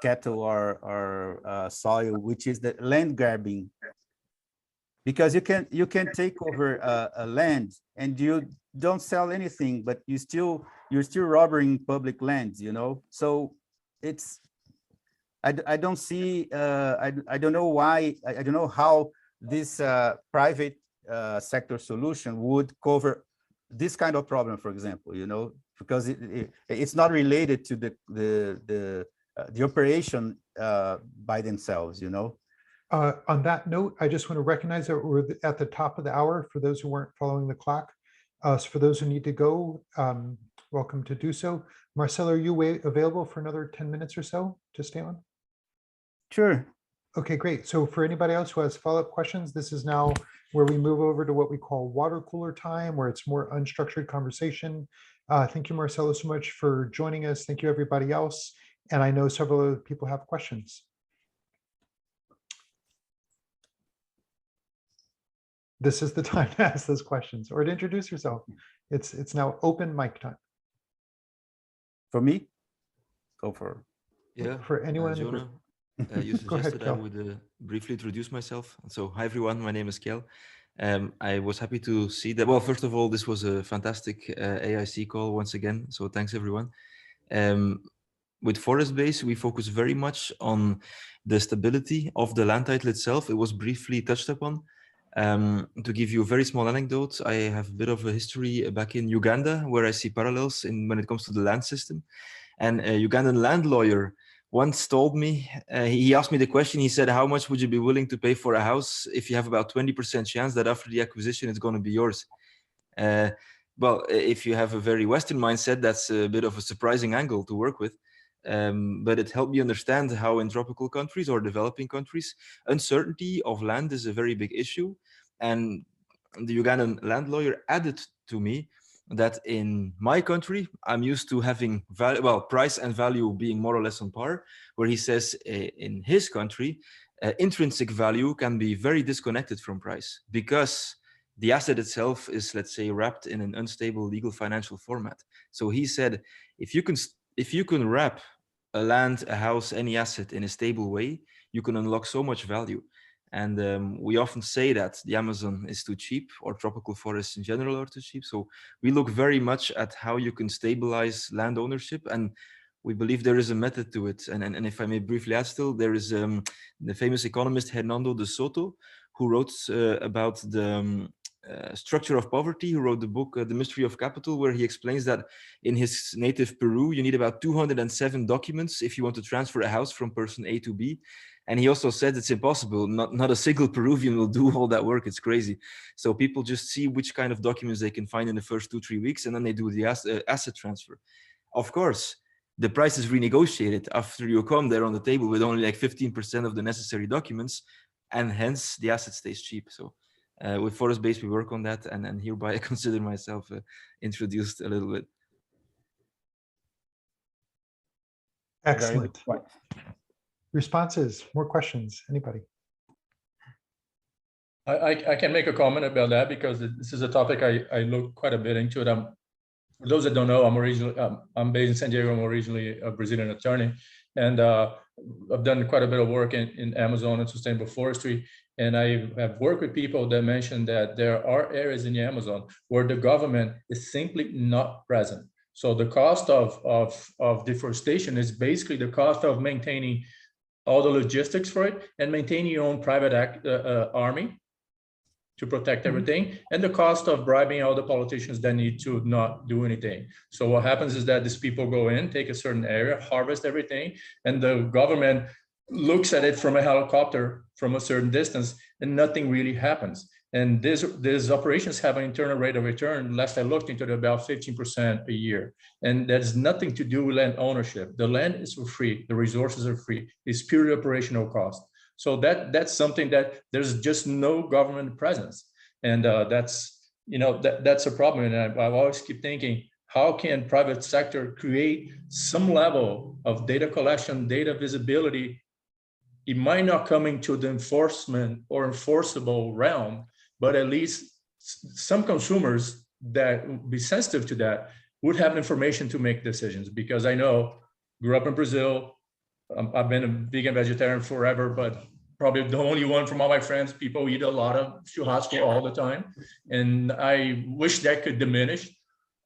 cattle or soil, which is the land grabbing. Because you can take over a land and you don't sell anything, but you're still robbing public lands, you know. So it's I don't see I don't know why I don't know how this private sector solution would cover this kind of problem, for example, you know, because it's not related to the operation by themselves, you know. On that note, I just want to recognize that we're at the top of the hour for those who weren't following the clock. So for those who need to go, welcome to do so. Marcelo, are you available for another 10 minutes or so to stay on? Sure. Okay, great. So for anybody else who has follow-up questions, this is now where we move over to what we call water cooler time, where it's more unstructured conversation. Thank you, Marcelo, so much for joining us. Thank you, everybody else. And I know several other people have questions. This is the time to ask those questions or to introduce yourself. It's now open mic time. For me? Go for anyone in the Jonah, group. you Go ahead, suggested I Kel. would briefly introduce myself. So, hi everyone, my name is Kel. I was happy to see that. Well, first of all, this was a fantastic AIC call once again. So thanks everyone. With Forest Base, we focus very much on the stability of the land title itself. It was briefly touched upon. To give you a very small anecdote, I have a bit of a history back in Uganda, where I see parallels when it comes to the land system. And a Ugandan land lawyer once told me, he asked me the question, he said, how much would you be willing to pay for a house if you have about 20% chance that after the acquisition, it's going to be yours? Well, if you have a very Western mindset, that's a bit of a surprising angle to work with. But it helped me understand how in tropical countries or developing countries, uncertainty of land is a very big issue. And the Ugandan land lawyer added to me that in my country, I'm used to having value, well, price and value being more or less on par, where he says in his country, intrinsic value can be very disconnected from price because the asset itself is, let's say, wrapped in an unstable legal financial format. So he said, if you can wrap a land, a house, any asset in a stable way, you can unlock so much value. And we often say that the Amazon is too cheap, or tropical forests in general are too cheap. So we look very much at how you can stabilize land ownership, and we believe there is a method to it. And if I may briefly add still, there is the famous economist Hernando de Soto, who wrote about the structure of poverty, who wrote the book The Mystery of Capital, where he explains that in his native Peru, you need about 207 documents if you want to transfer a house from person A to B. And he also said it's impossible. Not a single Peruvian will do all that work. It's crazy. So people just see which kind of documents they can find in the first 2-3 weeks, and then they do the asset transfer. Of course, the price is renegotiated after you come there on the table with only like 15% of the necessary documents, and hence the asset stays cheap. So with Forest Base, we work on that, and hereby I consider myself introduced a little bit. Excellent. Responses, more questions, anybody? I can make a comment about that because this is a topic I look quite a bit into. For those that don't know, I'm based in San Diego. I'm originally a Brazilian attorney, and I've done quite a bit of work in Amazon and sustainable forestry. And I have worked with people that mentioned that there are areas in the Amazon where the government is simply not present. So the cost of deforestation is basically the cost of maintaining all the logistics for it and maintaining your own private army to protect everything, and the cost of bribing all the politicians that need to not do anything. So what happens is that these people go in, take a certain area, harvest everything, and the government looks at it from a helicopter from a certain distance, and nothing really happens. And these operations have an internal rate of return, last I looked into it, about 15% a year. And that has nothing to do with land ownership. The land is for free, the resources are free, it's purely operational cost. So that's something that there's just no government presence. And that's a problem. And I always keep thinking, how can private sector create some level of data collection, data visibility? It might not come into the enforcement or enforceable realm, but at least some consumers that will be sensitive to that would have information to make decisions, because I know, grew up in Brazil, I've been a vegan vegetarian forever, but probably the only one from all my friends. People eat a lot of churrasco all the time. And I wish that could diminish.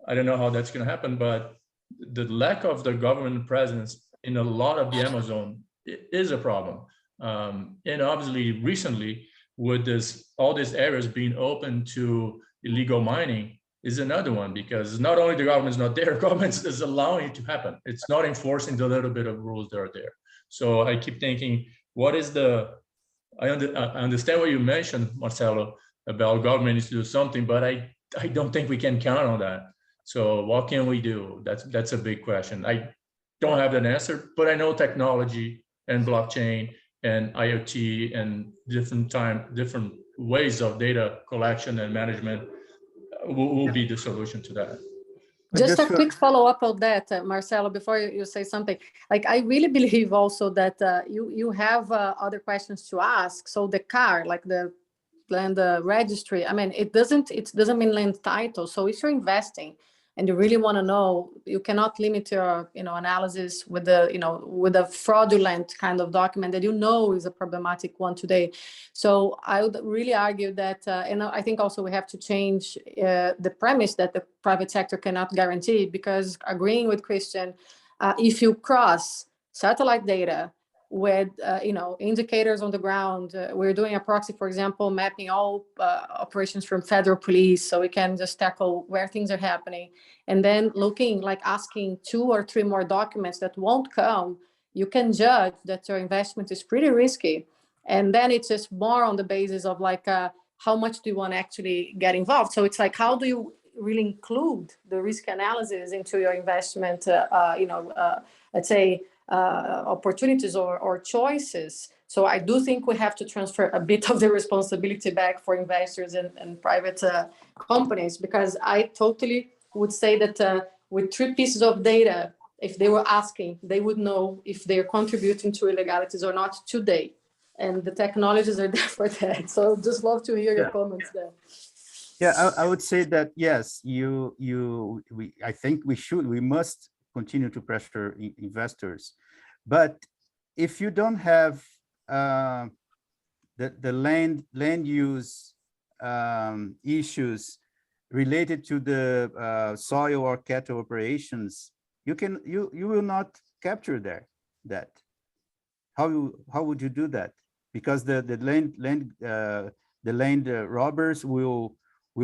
I don't know how that's going to happen, but the lack of the government presence in a lot of the Amazon is a problem. And obviously recently, with all these areas being open to illegal mining, is another one, because not only the government's not there, government is allowing it to happen. It's not enforcing the little bit of rules that are there. So I keep thinking, what is I understand what you mentioned, Marcelo, about government needs to do something, but I don't think we can count on that. So what can we do? That's a big question. I don't have an answer, but I know technology and blockchain and IoT and different ways of data collection and management will be the solution to that. Just a quick follow-up on that, Marcelo, before you say something. Like, I really believe also that you have other questions to ask. So the car, like the land registry, I mean, it doesn't mean land title. So if you're investing and you really want to know, you cannot limit your analysis with with a fraudulent kind of document that is a problematic one today. So I would really argue that, and I think also we have to change the premise that the private sector cannot guarantee, because agreeing with Christian, if you cross satellite data with indicators on the ground, we're doing a proxy, for example, mapping all operations from federal police, so we can just tackle where things are happening, and then looking, like asking 2 or 3 more documents that won't come, you can judge that your investment is pretty risky. And then it's just more on the basis of like how much do you want to actually get involved. So it's like, how do you really include the risk analysis into your investment let's say opportunities or choices. So I do think we have to transfer a bit of the responsibility back for investors and private companies, because I totally would say that with 3 pieces of data, if they were asking, they would know if they're contributing to illegalities or not today. And the technologies are there for that. So just love to hear your comments there. Yeah, I would say that yes, I think we must continue to pressure investors, but if you don't have the land use issues related to the soil or cattle operations, you will not capture that. How would you do that? Because the land robbers will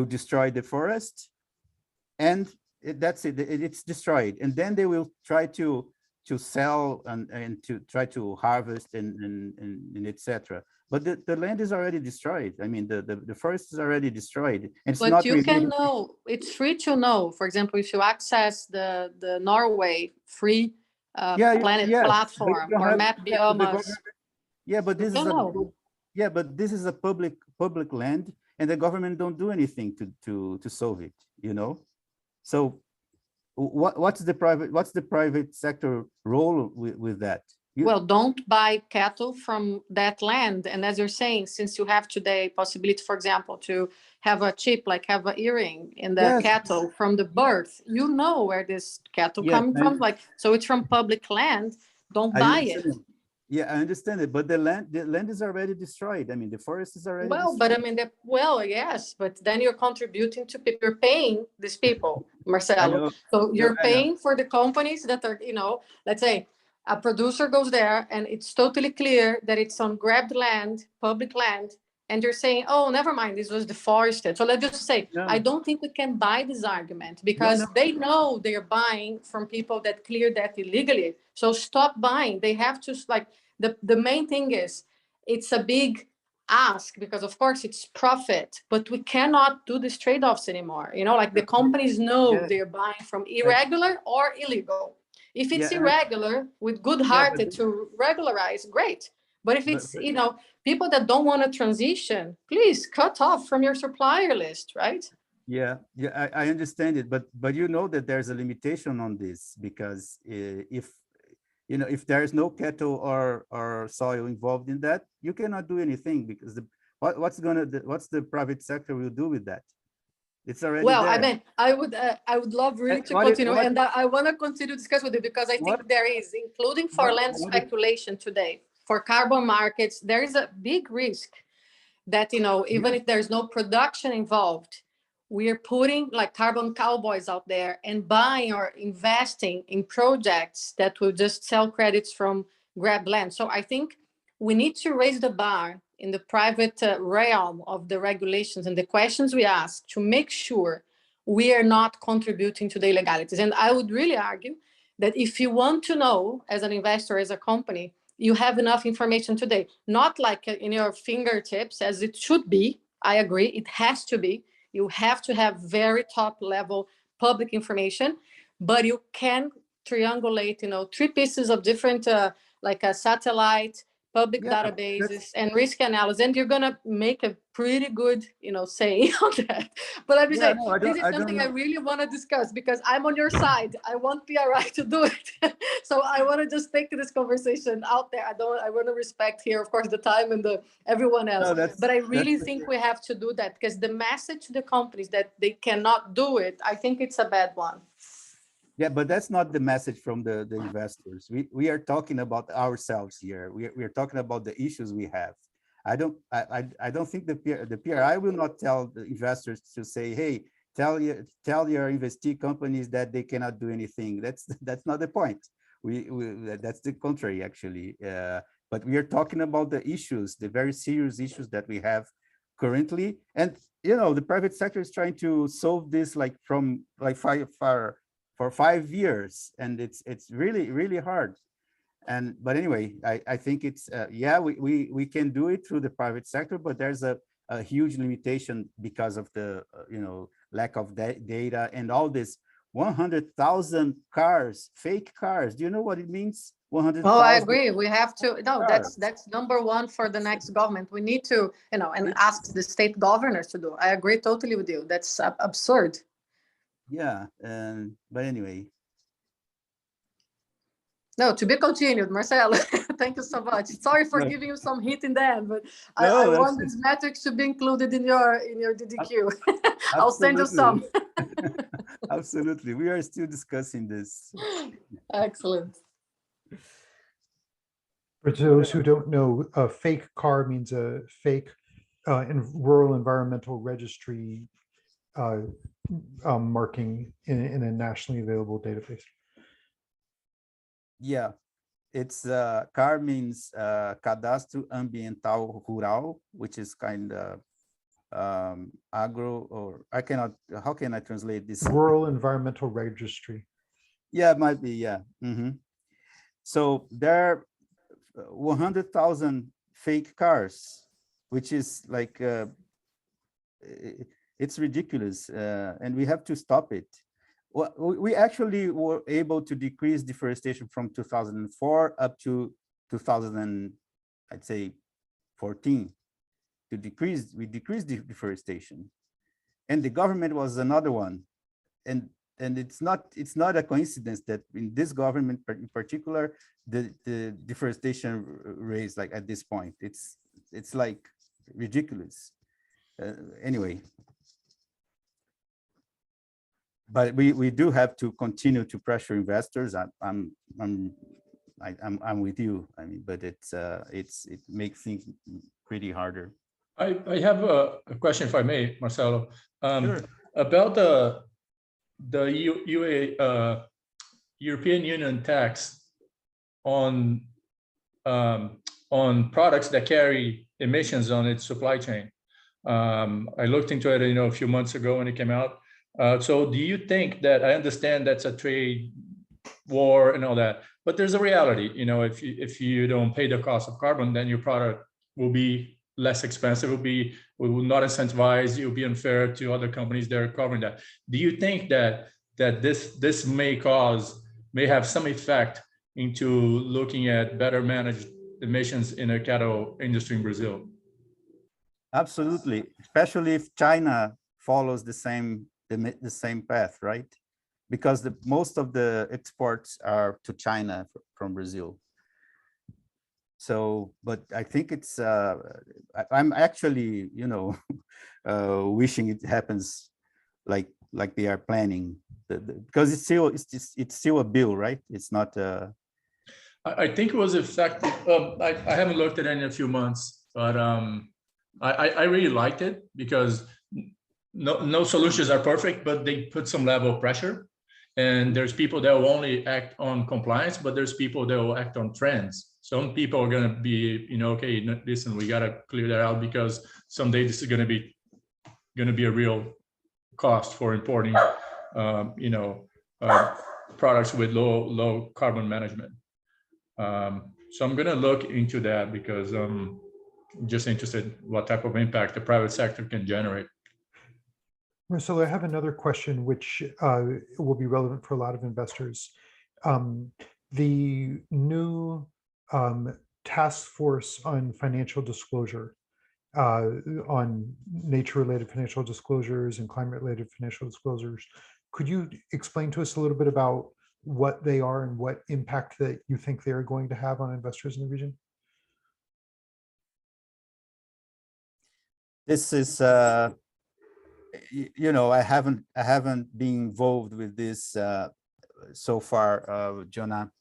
destroy the forest, and that's it. It's destroyed, and then they will try to sell and to try to harvest and etc. But the land is already destroyed. I mean, the forest is already destroyed. And it's but not you can know. It's free to know. For example, if you access the Norway free platform or map biomas. Yeah, but this is a public land, and the government don't do anything to solve it. So what's the private sector role with that? Well, don't buy cattle from that land. And as you're saying, since you have today possibility, for example, to have a chip, like have an earring in the cattle from the birth, where this cattle coming from. Like, so it's from public land. Don't buy it. Yeah, I understand it, but the land is already destroyed. I mean, the forest is already destroyed. But I mean, yes, but then you're contributing to people. You're paying these people, Marcelo. So you're paying for the companies that are, let's say a producer goes there and it's totally clear that it's on grabbed land, public land, and you're saying, oh, never mind, this was deforested. So let's just say, I don't think we can buy this argument, because they know they're buying from people that cleared that illegally. So stop buying. They have to, like, the main thing is, it's a big ask, because of course it's profit, but we cannot do these trade-offs anymore. Like the companies know they're buying from irregular or illegal. If it's irregular, with good hearted to regularize, great. But if it's, people that don't want to transition, please cut off from your supplier list, right? Yeah, I understand it, but you know that there's a limitation on this, because if there's no cattle or soil involved in that, you cannot do anything, because what's the private sector will do with that? It's already Well, there. I mean, I would love really to What continue, and I want to continue to discuss with you because I think What- there is, including for land what- speculation today, for carbon markets, there is a big risk that, even if there's no production involved, we are putting like carbon cowboys out there and buying or investing in projects that will just sell credits from grab land. So I think we need to raise the bar in the private realm of the regulations and the questions we ask to make sure we are not contributing to the illegalities. And I would really argue that if you want to know as an investor, as a company, you have enough information today, not like in your fingertips as it should be. I agree, it has to be. You have to have very top level public information, but you can triangulate, 3 pieces of different, like a satellite, public databases and risk analysis, and you're gonna make a pretty good, saying on that. But let me say, this is something I really want to discuss because I'm on your side. I want PRI to do it. So I want to just take this conversation out there. I want to respect here, of course, the time and everyone else. But I really think we have to do that because the message to the companies that they cannot do it, I think it's a bad one. Yeah, but that's not the message from the investors. We are talking about ourselves here. We are talking about the issues we have. I don't think the PRI will not tell the investors to say, hey, tell your investee companies that they cannot do anything. That's not the point. That's the contrary, actually. But we are talking about the issues, the very serious issues that we have currently. And the private sector is trying to solve this for 5 years, and it's really, really hard. But anyway, I think it's we can do it through the private sector, but there's a huge limitation because of the lack of data and all this 100,000 cars, fake cars. Do you know what it means? 100,000. Oh, I agree. We have to. No, that's number one for the next government. We need to, and ask the state governors to do. I agree totally with you. That's absurd. Yeah, but anyway. No, to be continued, Marcelo. Thank you so much. Sorry for giving you some hint in the end, but I want these metrics to be included in your DDQ. I'll send you some. Absolutely, we are still discussing this. Excellent. For those who don't know, a fake car means a fake rural environmental registry marking in a nationally available database. Yeah, it's CAR means Cadastro Ambiental Rural, which is kind of agro, or how can I translate this? Rural environmental registry. Yeah, it might be, yeah. So there are 100,000 fake cars, which is like, it's ridiculous, and we have to stop it. Well, we actually were able to decrease deforestation from 2004 up to 2000, I'd say 14. We decreased deforestation, and the government was another one, and it's not a coincidence that in this government in particular the deforestation raised like at this point. It's like ridiculous. Anyway. But we do have to continue to pressure investors. I'm with you. I mean, but it makes things pretty harder. I have a question, if I may, Marcelo, Sure. about the European Union tax on products that carry emissions on its supply chain. I looked into it, a few months ago when it came out. So do you think that, I understand that's a trade war and all that, but there's a reality, if you don't pay the cost of carbon, then your product will be less expensive, we will not incentivize, it will be unfair to other companies that are covering that. Do you think that this may have some effect into looking at better managed emissions in the cattle industry in Brazil? Absolutely, especially if China follows the same path, right? Because most of the exports are to China from Brazil. So, but I think it's I'm actually wishing it happens like they are planning? Because it's still a bill, right? It's not. I think it was effective. I haven't looked at it in a few months, but I really liked it because no solutions are perfect, but they put some level of pressure. And there's people that will only act on compliance, but there's people that will act on trends. Some people are going to be, okay, listen, we got to clear that out because someday this is going to be a real cost for importing, products with low carbon management. So I'm going to look into that because I'm just interested what type of impact the private sector can generate. Marcelo, I have another question which will be relevant for a lot of investors. The new task force on financial disclosure, on nature-related financial disclosures and climate-related financial disclosures, could you explain to us a little bit about what they are and what impact that you think they are going to have on investors in the region? This is, I haven't been involved with this so far, Jonah.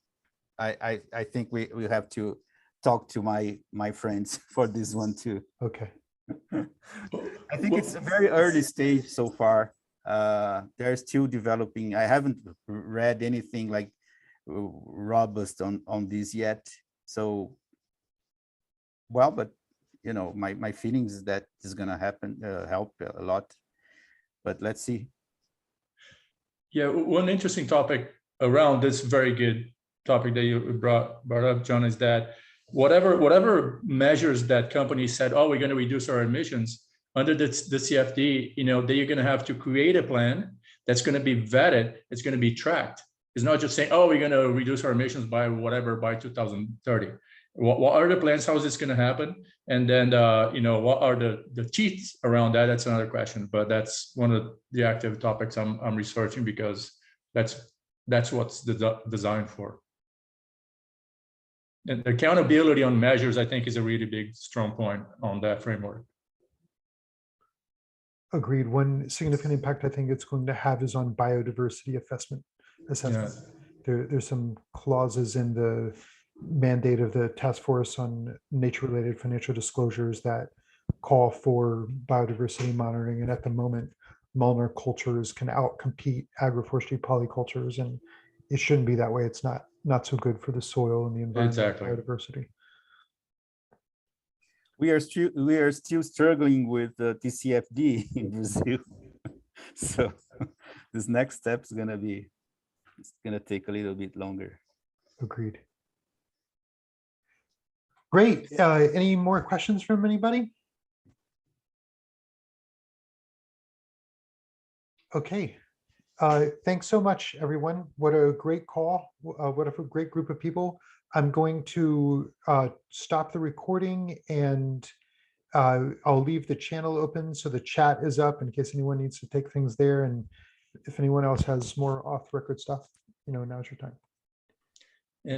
I think we have to talk to my friends for this one too. Okay. I think it's a very early stage so far. They're still developing. I haven't read anything like robust on this yet. So, well, but my feelings is that is gonna happen, help a lot. But let's see. Yeah, one interesting topic around this very good topic that you brought up, John, is that whatever measures that companies said, oh, we're going to reduce our emissions under the CFD, they're going to have to create a plan that's going to be vetted. It's going to be tracked. It's not just saying, oh, we're going to reduce our emissions by whatever by 2030. What are the plans? How is this going to happen? And then, what are the teeth around that? That's another question. But that's one of the active topics I'm researching because that's what's designed for. And accountability on measures, I think, is a really big, strong point on that framework. Agreed. One significant impact I think it's going to have is on biodiversity assessment. Yeah. There's some clauses in the mandate of the task force on nature-related financial disclosures that call for biodiversity monitoring. And at the moment, monocultures can outcompete agroforestry polycultures, and it shouldn't be that way. It's not so good for the soil and the environment. Exactly. Biodiversity. We are still struggling with the TCFD in Brazil. So this next step is gonna take a little bit longer. Agreed. Great. Any more questions from anybody? Okay. Thanks so much, everyone. What a great call. What a great group of people. I'm going to stop the recording and I'll leave the channel open so the chat is up in case anyone needs to take things there. And if anyone else has more off-the-record stuff, now's your time.